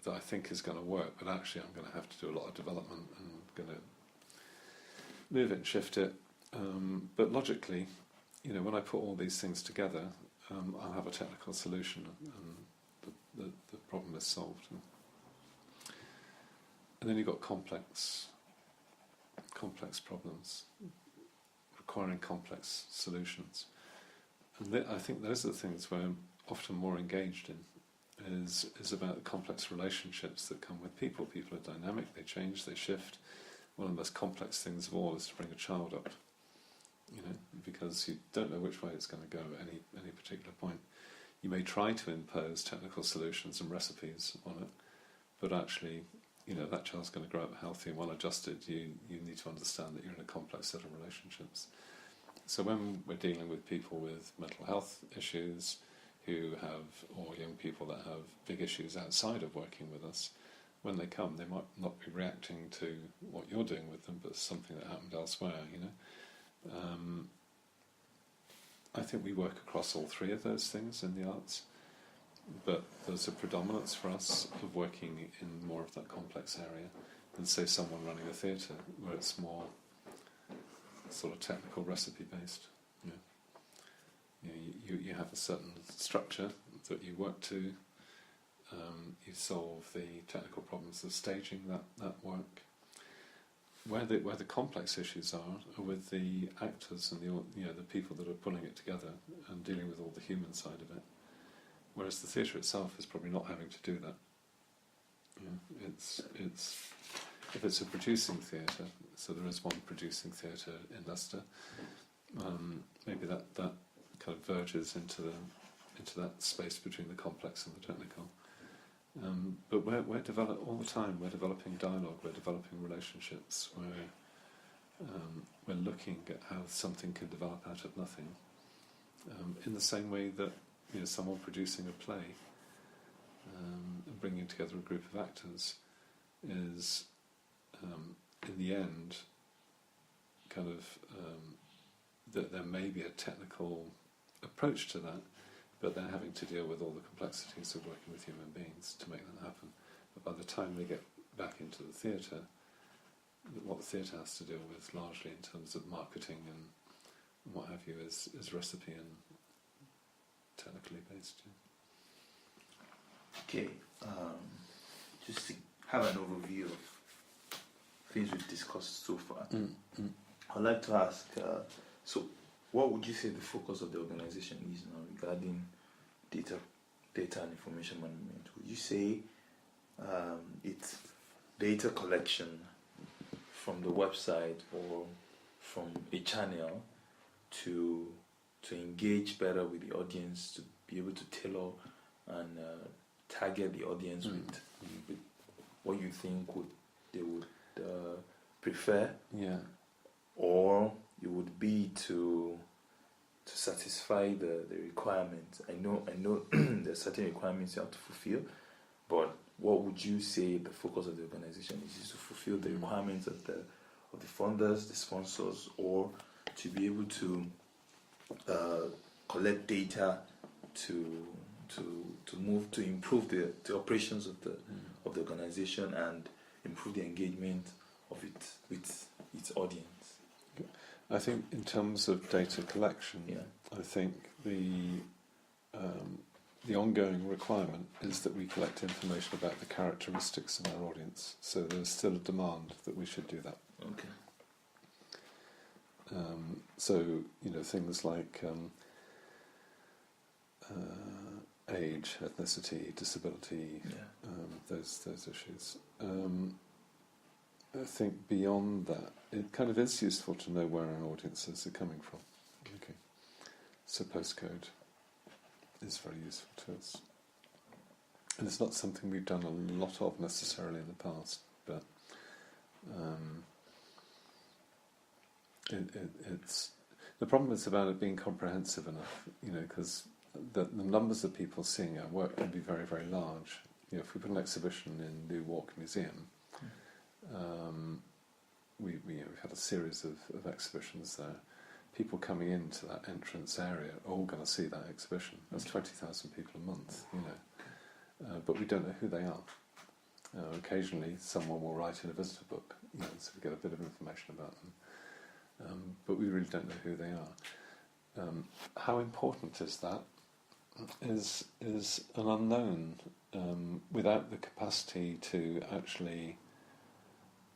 that I think is going to work, but actually I'm going to have to do a lot of development and going to move it and shift it. But logically, when I put all these things together, I'll have a technical solution, and the problem is solved. And then you've got complex problems requiring complex solutions. And I think those are the things we're often more engaged in, is about the complex relationships that come with people. People are dynamic, they change, they shift. One of the most complex things of all is to bring a child up, because you don't know which way it's going to go at any particular point. you may try to impose technical solutions and recipes on it, but actually, that child's going to grow up healthy and well-adjusted. You need to understand that you're in a complex set of relationships. So when we're dealing with people with mental health issues or young people that have big issues outside of working with us, when they come, they might not be reacting to what you're doing with them, but something that happened elsewhere, I think we work across all three of those things in the arts, but there's a predominance for us of working in more of that complex area than, say, someone running a theatre, where it's more sort of technical recipe based. You have a certain structure that you work to. You solve the technical problems of staging that work. Where the complex issues are with the actors and the people that are pulling it together and dealing with all the human side of it. Whereas the theatre itself is probably not having to do that. It's if it's a producing theatre, so there is one producing theatre in Leicester. Maybe that kind of verges into that space between the complex and the technical. But we're all the time. We're developing dialogue. We're developing relationships. We're looking at how something can develop out of nothing. In the same way that someone producing a play and bringing together a group of actors is, in the end, kind of that there may be a technical approach to that, but they're having to deal with all the complexities of working with human beings to make that happen. But by the time they get back into the theatre, what the theatre has to deal with largely in terms of marketing and what have you is recipe and technically based. Okay, just to have an overview of things we've discussed so far, I'd like to ask, so what would you say the focus of the organization is now regarding data and information management? Would you say it's data collection from the website or from a channel to engage better with the audience, to be able to tailor and target the audience with what you think they would prefer? Yeah. Or it would be to satisfy the requirements. I know there's certain requirements you have to fulfill, but what would you say the focus of the organization is to fulfill the requirements of the funders, the sponsors, or to be able to collect data to improve the operations of the organization and improve the engagement of it with its audience? I think in terms of data collection, I think the ongoing requirement is that we collect information about the characteristics of our audience. So there's still a demand that we should do that. Okay. So things like age, ethnicity, disability, those issues. I think beyond that, it kind of is useful to know where our audiences are coming from. Okay, so postcode is very useful to us, and it's not something we've done a lot of necessarily in the past, but it's the problem is about it being comprehensive enough, because the numbers of people seeing our work can be very, very large. If we put an exhibition in New Walk Museum. We've had a series of exhibitions there. People coming into that entrance area are all going to see that exhibition. That's 20,000 people a month, but we don't know who they are. Occasionally, someone will write in a visitor book, so we get a bit of information about them, but we really don't know who they are. How important is that? Is an unknown. Without the capacity to actually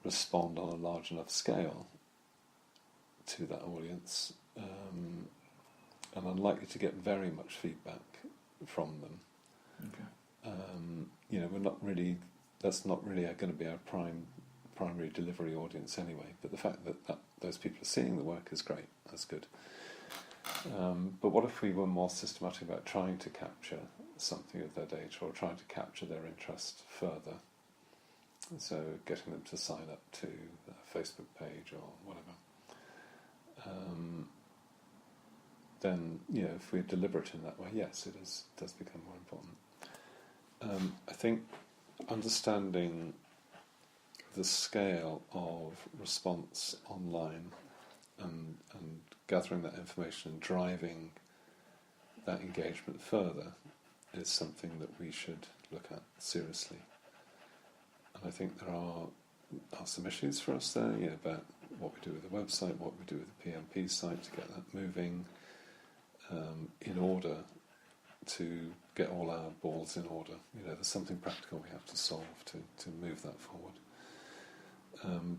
respond on a large enough scale to that audience, and unlikely to get very much feedback from them. Okay. We're not really. That's not really going to be our primary delivery audience anyway. But the fact that those people are seeing the work is great. That's good. But what if we were more systematic about trying to capture something of their data or trying to capture their interest further? So getting them to sign up to a Facebook page or whatever. Then, if we're deliberate in that way, yes, does become more important. I think understanding the scale of response online and gathering that information and driving that engagement further is something that we should look at seriously. And I think there are some issues for us there, about what we do with the website, what we do with the PMP site to get that moving, in order to get all our balls in order. There's something practical we have to solve to move that forward.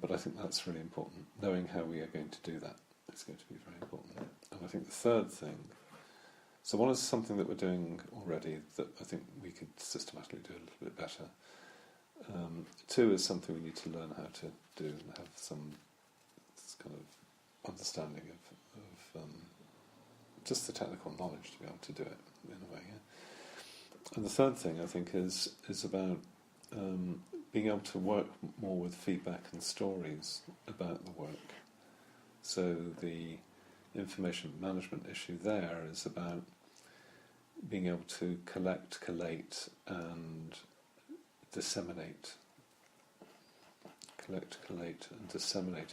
But I think that's really important. Knowing how we are going to do that is going to be very important. And I think the third thing, so one is something that we're doing already that I think we could systematically do a little bit better. Two is something we need to learn how to do and have some kind of understanding of just the technical knowledge to be able to do it in a way. Yeah? And the third thing I think is about being able to work more with feedback and stories about the work. So the information management issue there is about being able to collate and disseminate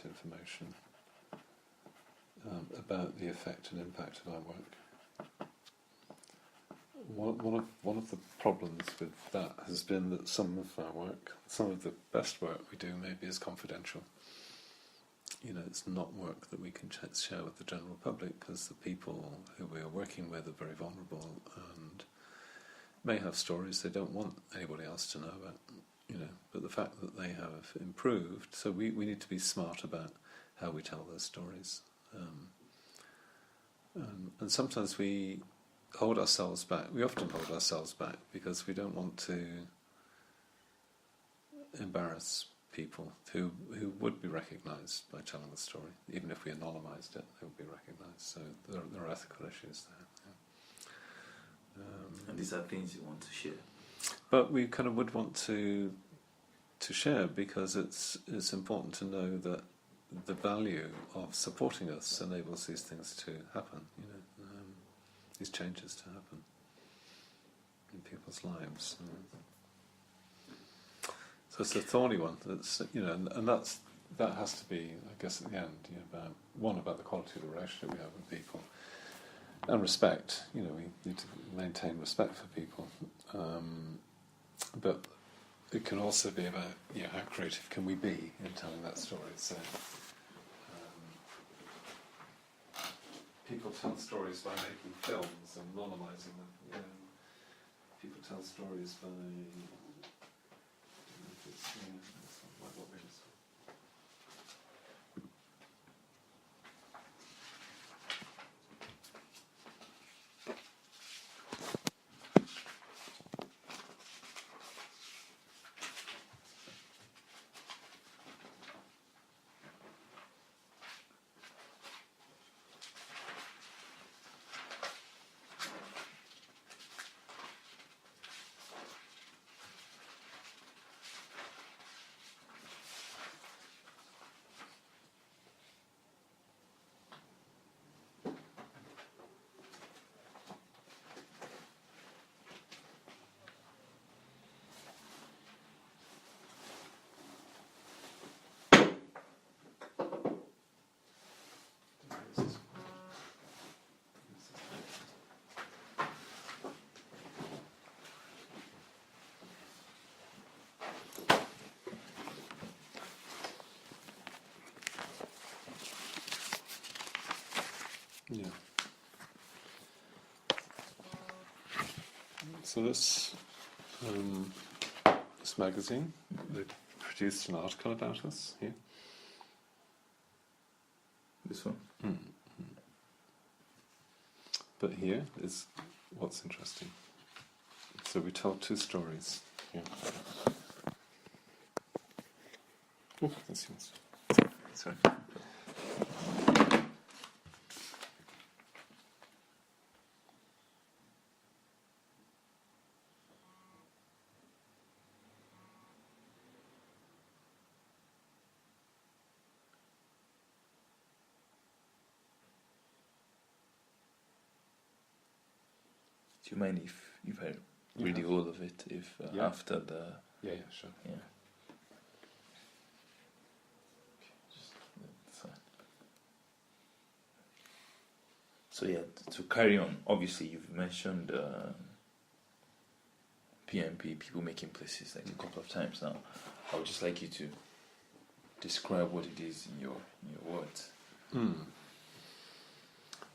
information about the effect and impact of our work. One of the problems with that has been that some of our work, some of the best work we do maybe is confidential. It's not work that we can share with the general public because the people who we are working with are very vulnerable and may have stories they don't want anybody else to know about. But the fact that they have improved, so we need to be smart about how we tell those stories. And sometimes we hold ourselves back. We often hold ourselves back because we don't want to embarrass people who would be recognised by telling the story. Even if we anonymised it, they would be recognised. So there are ethical issues there. And these are things you want to share. But we kind of would want to share because it's important to know that the value of supporting us enables these things to happen. These changes to happen in people's lives. So it's a thorny one. That's and that has to be, I guess, at the end, about the quality of the relationship we have with people, and respect. We need to maintain respect for people, but it can also be about how creative can we be in telling that story. So people tell stories by making films and anonymising them. People tell stories by like what we just saw. Yeah. So this magazine, they produced an article about us here. This one? Mm-hmm. But here is what's interesting. So we tell two stories here. Oh, that's yours. Sorry. you mind if I read the whole of it? If Yeah. after the Yeah, sure. yeah. Just that's fine. So yeah, to carry on. Obviously, you've mentioned PMP, people making places, like a couple of times now. I would just like you to describe what it is in your words.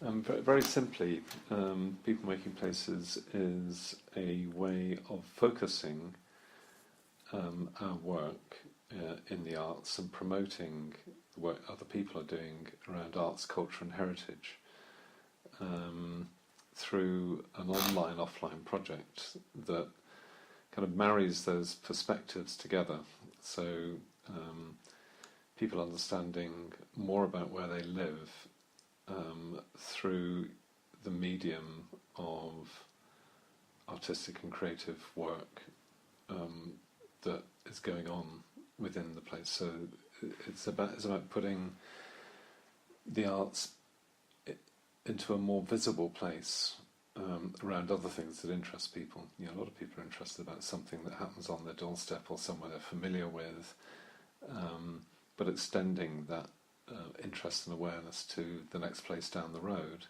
Very simply, people making places is a way of focusing our work in the arts and promoting the work other people are doing around arts, culture and heritage through an online-offline project that kind of marries those perspectives together. So people understanding more about where they live through the medium of artistic and creative work that is going on within the place. So it's about putting the arts into a more visible place around other things that interest people. You know, a lot of people are interested about something that happens on their doorstep or somewhere they're familiar with, but extending that interest and awareness to the next place down the road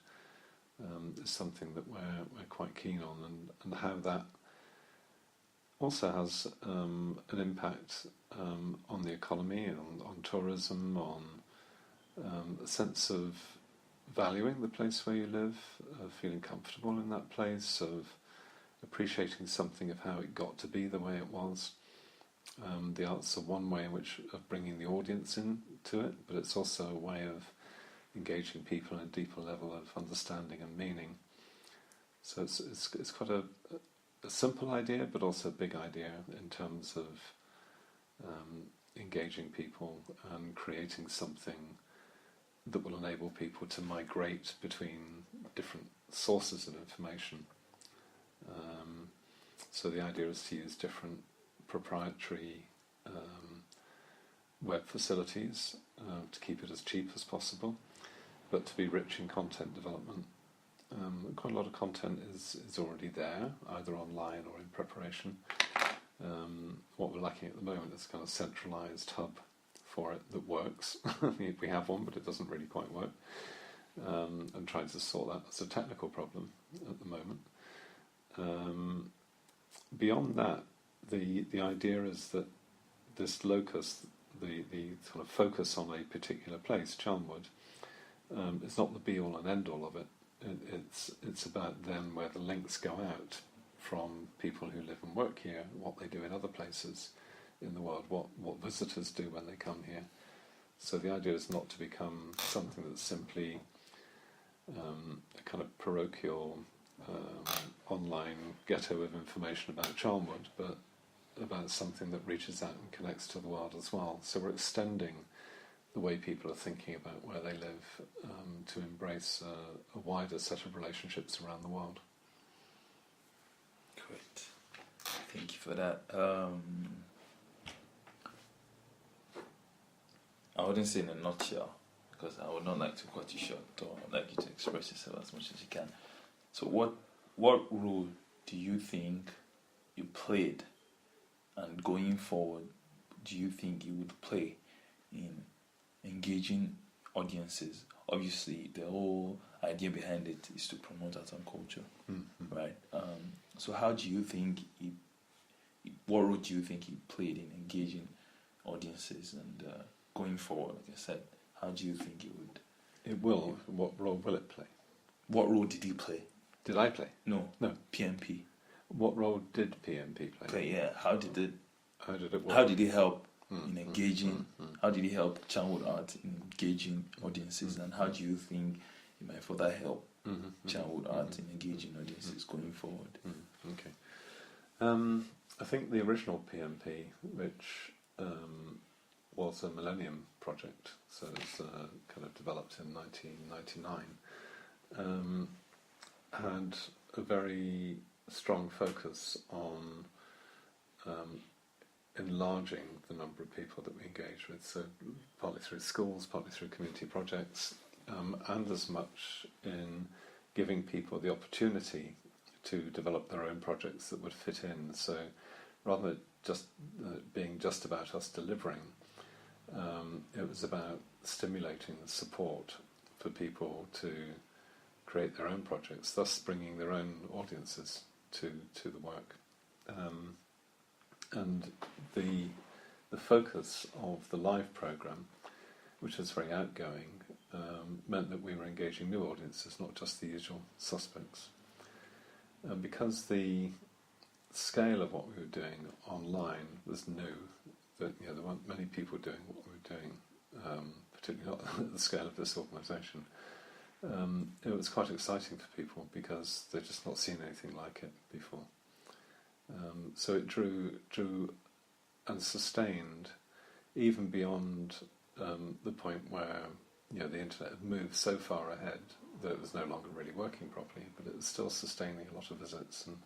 is something that we're quite keen on, and how that also has an impact on the economy, on tourism, on a sense of valuing the place where you live, of feeling comfortable in that place, of appreciating something of how it got to be the way it was. The arts are one way in which of bringing the audience into it, but it's also a way of engaging people on a deeper level of understanding and meaning. So it's quite a simple idea, but also a big idea in terms of engaging people and creating something that will enable people to migrate between different sources of information. So the idea is to use different proprietary web facilities to keep it as cheap as possible, but to be rich in content development. Quite a lot of content is already there, either online or in preparation. What we're lacking at the moment is a kind of centralised hub for it that works. We have one, but it doesn't really quite work. And trying to sort that as a technical problem at the moment. Beyond that, the idea is that this locus, the sort of focus on a particular place, Charnwood, is not the be-all and end-all of it. It's about then where the links go out from people who live and work here, what they do in other places in the world, what visitors do when they come here. So the idea is not to become something that's simply a kind of parochial online ghetto of information about Charnwood, but about something that reaches out and connects to the world as well. So we're extending the way people are thinking about where they live to embrace a wider set of relationships around the world. Great. Thank you for that. I wouldn't say in a nutshell, because I would not like to cut you short, or I'd like you to express yourself as much as you can. So what role do you think you played, and going forward, do you think you would play in engaging audiences? Obviously, the whole idea behind it is to promote art and culture, right? So how do you think what role do you think he played in engaging audiences, and going forward, like I said, how do you think it would? It will. What role will it play? What role did he play? Did I play? No. No. PMP. What role did PMP play? Yeah. How did it work? How did it help in engaging? How did it help Charnwood Art in engaging audiences? And how do you think it might further help Charnwood Art in engaging audiences going forward? Okay. I think the original PMP, which was a Millennium project, so it's kind of developed in 1999, had a very strong focus on enlarging the number of people that we engage with, so partly through schools, partly through community projects, and as much in giving people the opportunity to develop their own projects that would fit in. So rather than just being just about us delivering, it was about stimulating the support for people to create their own projects, thus bringing their own audiences to the work. And the focus of the live programme, which was very outgoing, meant that we were engaging new audiences, not just the usual suspects. And because the scale of what we were doing online was new, that there weren't many people doing what we were doing, particularly not at the scale of this organisation. It was quite exciting for people because they'd just not seen anything like it before. So it drew and sustained even beyond the point where the internet had moved so far ahead that it was no longer really working properly, but it was still sustaining a lot of visits, and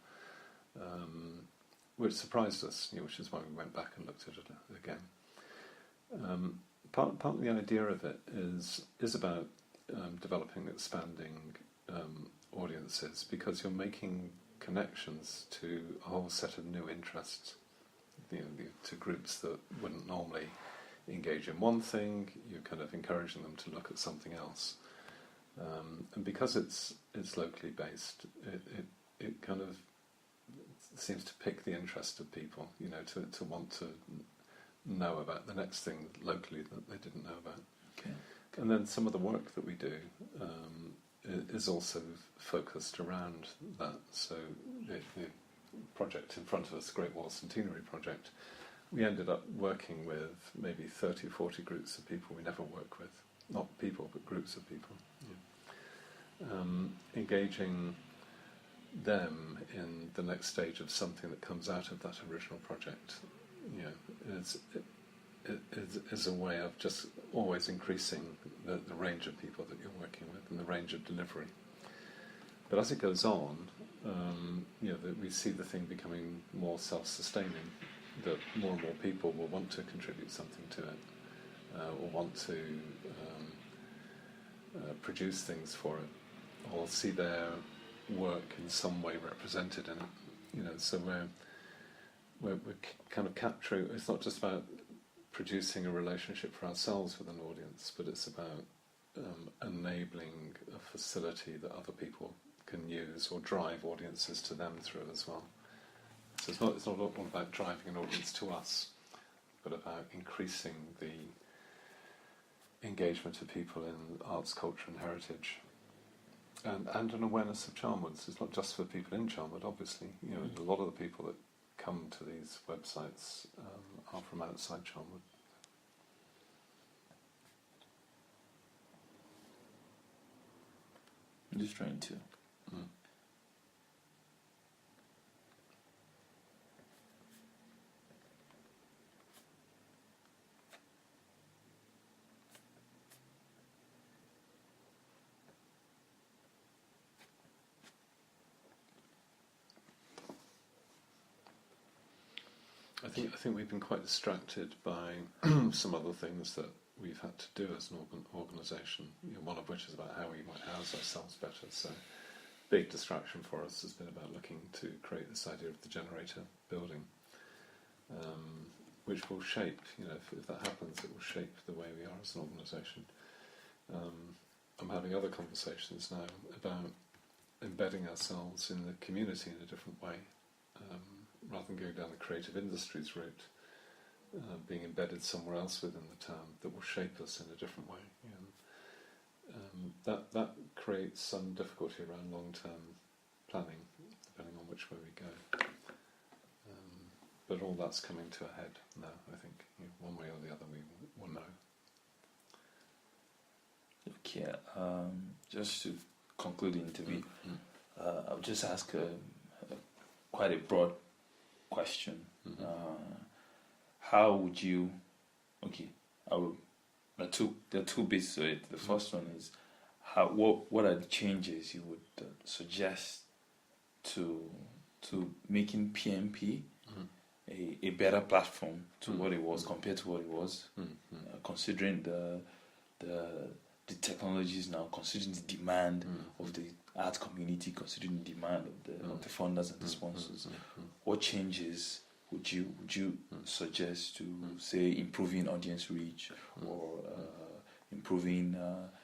which surprised us, which is why we went back and looked at it again. Part of the idea of it is about developing, expanding audiences, because you're making connections to a whole set of new interests, to groups that wouldn't normally engage in one thing. You're kind of encouraging them to look at something else, and because it's locally based, it kind of seems to pick the interest of people, to want to know about the next thing locally that they didn't know about. Okay. And then some of the work that we do is also focused around that. So the project in front of us, Great Wall Centenary Project, we ended up working with maybe 30, 40 groups of people we never work with. Not people, but groups of people. Yeah. Engaging them in the next stage of something that comes out of that original project, is a way of just always increasing the range of people that you're working with and the range of delivery. But as it goes on, that we see the thing becoming more self-sustaining, that more and more people will want to contribute something to it, or want to produce things for it, or see their work in some way represented in it. So we're kind of capturing. It's not just about producing a relationship for ourselves with an audience, but it's about enabling a facility that other people can use, or drive audiences to them through as well. So it's not all about driving an audience to us, but about increasing the engagement of people in arts, culture and heritage, and an awareness of Charnwood. It's not just for people in Charnwood, obviously. A lot of the people that come to these websites are from outside Charnwood. I'm just trying to. I think we've been quite distracted by some other things that we've had to do as an organisation. One of which is about how we might house ourselves better. So, big distraction for us has been about looking to create this idea of the generator building, which will shape. If that happens, it will shape the way we are as an organisation. I'm having other conversations now about embedding ourselves in the community in a different way. Rather than going down the creative industries route, being embedded somewhere else within the town that will shape us in a different way. That creates some difficulty around long-term planning, depending on which way we go. But all that's coming to a head now, I think. One way or the other we will know. Okay, just to conclude the interview, I'll just ask quite a broad question. How would you? Okay, there are two bits to it. The first one is what are the changes you would suggest to making PMP a better platform to what it was compared to what it was, considering the the technologies now, considering the demand of the art community, considering the demand of the funders and the sponsors, what changes would you suggest to say improving audience reach or improving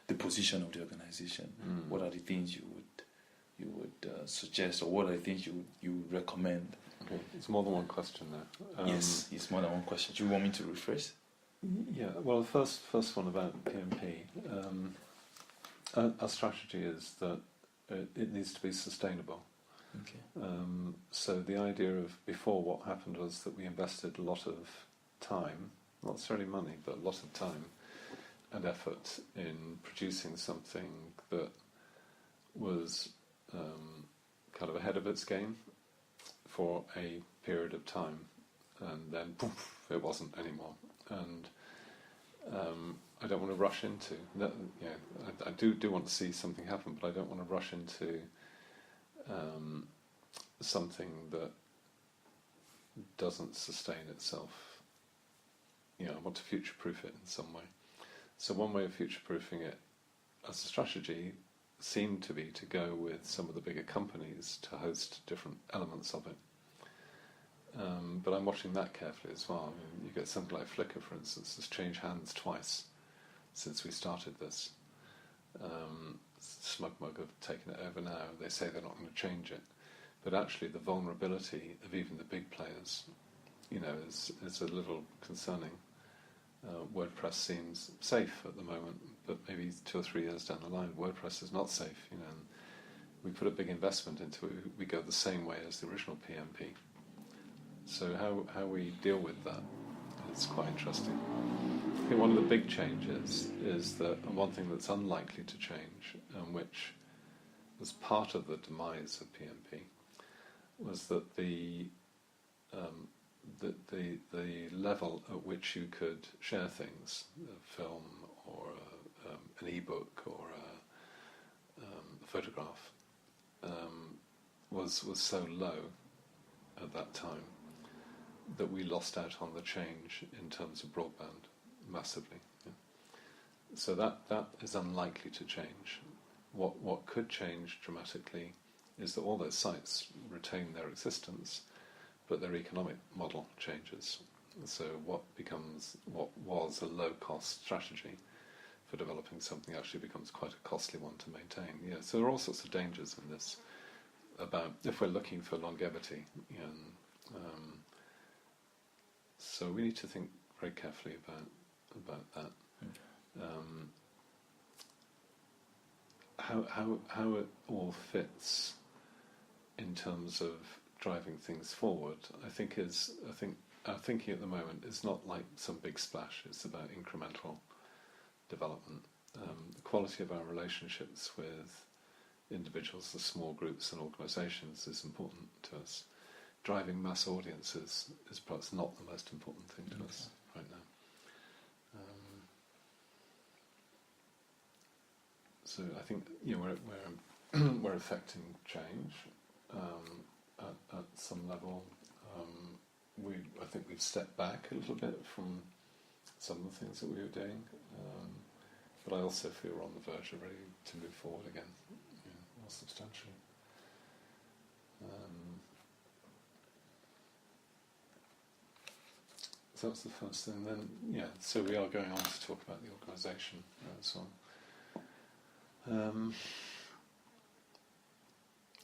the position of the organization? What are the things you would suggest, or what are the things you would recommend? Okay, it's more than one question there. Yes, it's more than one question. Do you want me to rephrase? Yeah, well, the first one about PMP. Our strategy is that it needs to be sustainable. Okay. So the idea of before, what happened was that we invested a lot of time, not necessarily money, but a lot of time and effort in producing something that was kind of ahead of its game for a period of time, and then poof, it wasn't anymore. And I don't want to rush into that. You know, I do want to see something happen, but I don't want to rush into something that doesn't sustain itself. You know, I want to future-proof it in some way. So one way of future-proofing it as a strategy seemed to be to go with some of the bigger companies to host different elements of it. But I'm watching that carefully as well. I mean, you get something like Flickr, for instance, has changed hands twice since we started this. SmugMug have taken it over now. They say they're not going to change it. But actually the vulnerability of even the big players, you know, is a little concerning. WordPress seems safe at the moment, but maybe 2 or 3 years down the line, WordPress is not safe. You know, and we put a big investment into it. We go the same way as the original PMP. So how we deal with that is quite interesting. I think one of the big changes is that, and one thing that's unlikely to change, and which was part of the demise of PMP, was that the level at which you could share things, a film or an e-book or a photograph, was so low at that time that we lost out on the change in terms of broadband massively. Yeah. So that is unlikely to change. What could change dramatically is that all those sites retain their existence, but their economic model changes. So what was a low-cost strategy for developing something actually becomes quite a costly one to maintain. Yeah, so there are all sorts of dangers in this about if we're looking for longevity. You know, so we need to think very carefully about that. How it all fits in terms of driving things forward, I think our thinking at the moment is not like some big splash. It's about incremental development. The quality of our relationships with individuals, the small groups and organisations is important to us. Driving mass audiences is perhaps not the most important thing to us right now. So I think, you know, we're affecting change at some level. I think we've stepped back a little bit from some of the things that we were doing, but I also feel we're on the verge of ready to move forward again, you know, more substantially. So that's the first thing. Then, yeah, so we are going on to talk about the organisation and so on.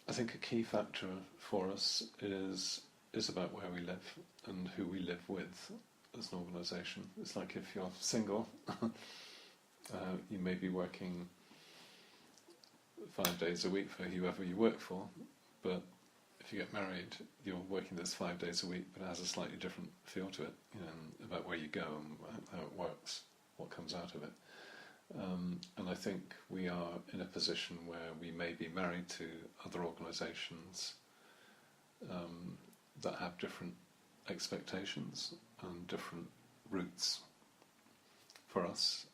I think a key factor for us is about where we live and who we live with as an organisation. It's like if you're single, you may be working 5 days a week for whoever you work for, but if you get married, you're working this 5 days a week, but it has a slightly different feel to it, you know, about where you go and how it works, what comes out of it. And I think we are in a position where we may be married to other organisations that have different expectations and different routes for us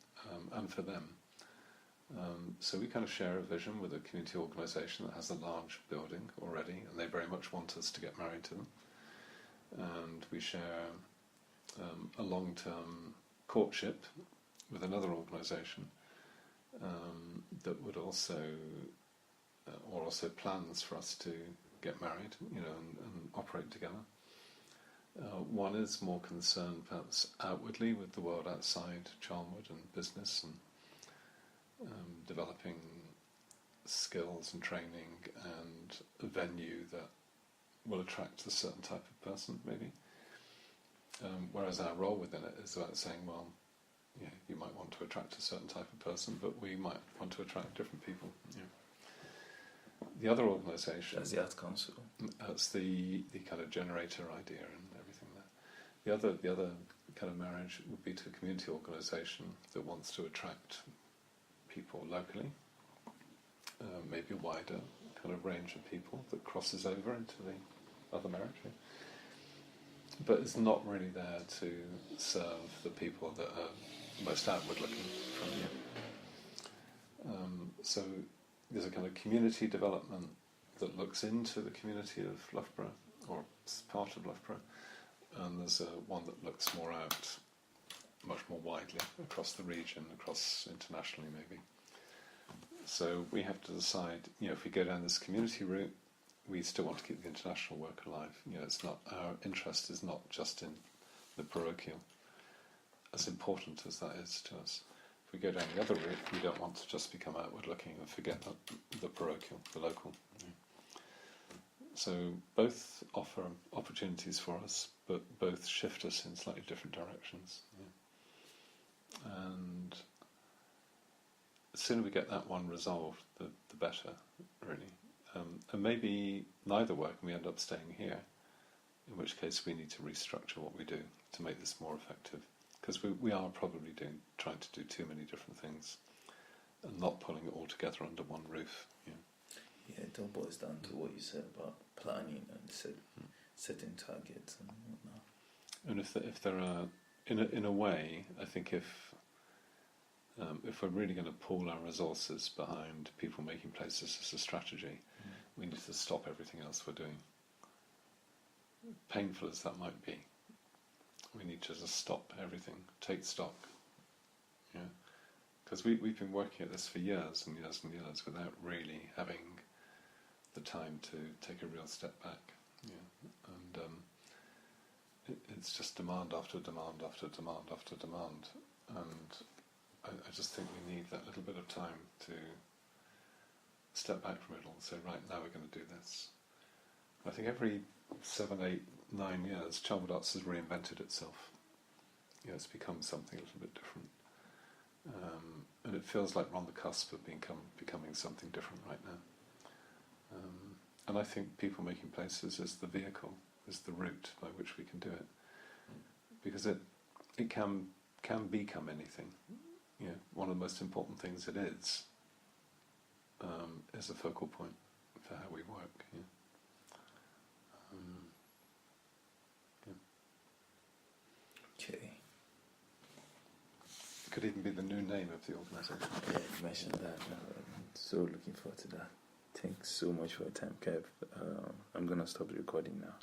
and for them. So we kind of share a vision with a community organisation that has a large building already, and they very much want us to get married to them. And we share a long-term courtship with another organisation, that would also, or also plans for us to get married, and operate together. One is more concerned perhaps outwardly with the world outside Charnwood and business and developing skills and training and a venue that will attract a certain type of person, maybe. Whereas our role within it is about saying, well, you might want to attract a certain type of person, but we might want to attract different people. The other organisation... That's the Arts Council. That's the kind of generator idea and everything there. The other kind of marriage would be to a community organisation that wants to attract people locally, maybe a wider kind of range of people that crosses over into the other marriage. But it's not really there to serve the people that are most outward looking from you. So there's a kind of community development that looks into the community of Loughborough, or part of Loughborough, and there's one that looks more out, much more widely, across the region, across internationally maybe. So we have to decide, if we go down this community route, we still want to keep the international work alive. It's not, our interest is not just in the parochial, as important as that is to us. If we go down the other route, we don't want to just become outward looking and forget the parochial, the local. So both offer opportunities for us, but both shift us in slightly different directions. And the sooner we get that one resolved, the better, really. And maybe neither work and we end up staying here, in which case we need to restructure what we do to make this more effective. Because we are probably trying to do too many different things and not pulling it all together under one roof. Yeah, it all boils down to what you said about planning and setting targets and whatnot. And if there are, in a way, I think if we're really going to pool our resources behind people making places as a strategy, we need to stop everything else we're doing. Painful as that might be, we need to just stop everything, take stock. Because we've been working at this for years and years and years without really having the time to take a real step back. And it's just demand after demand after demand after demand. And I just think we need that little bit of time to step back from it all and say, right, now we're going to do this. I think every 7, 8, 9 years, Charnwood Arts has reinvented itself. It's become something a little bit different. And it feels like we're on the cusp of becoming something different right now. And I think people making places is the vehicle, is the route by which we can do it. Because it can become anything. One of the most important things it is a focal point for how we work. Okay. It could even be the new name of the organisation. Yeah, you mentioned that. I'm so looking forward to that. Thanks so much for your time, Kev. I'm going to stop the recording now.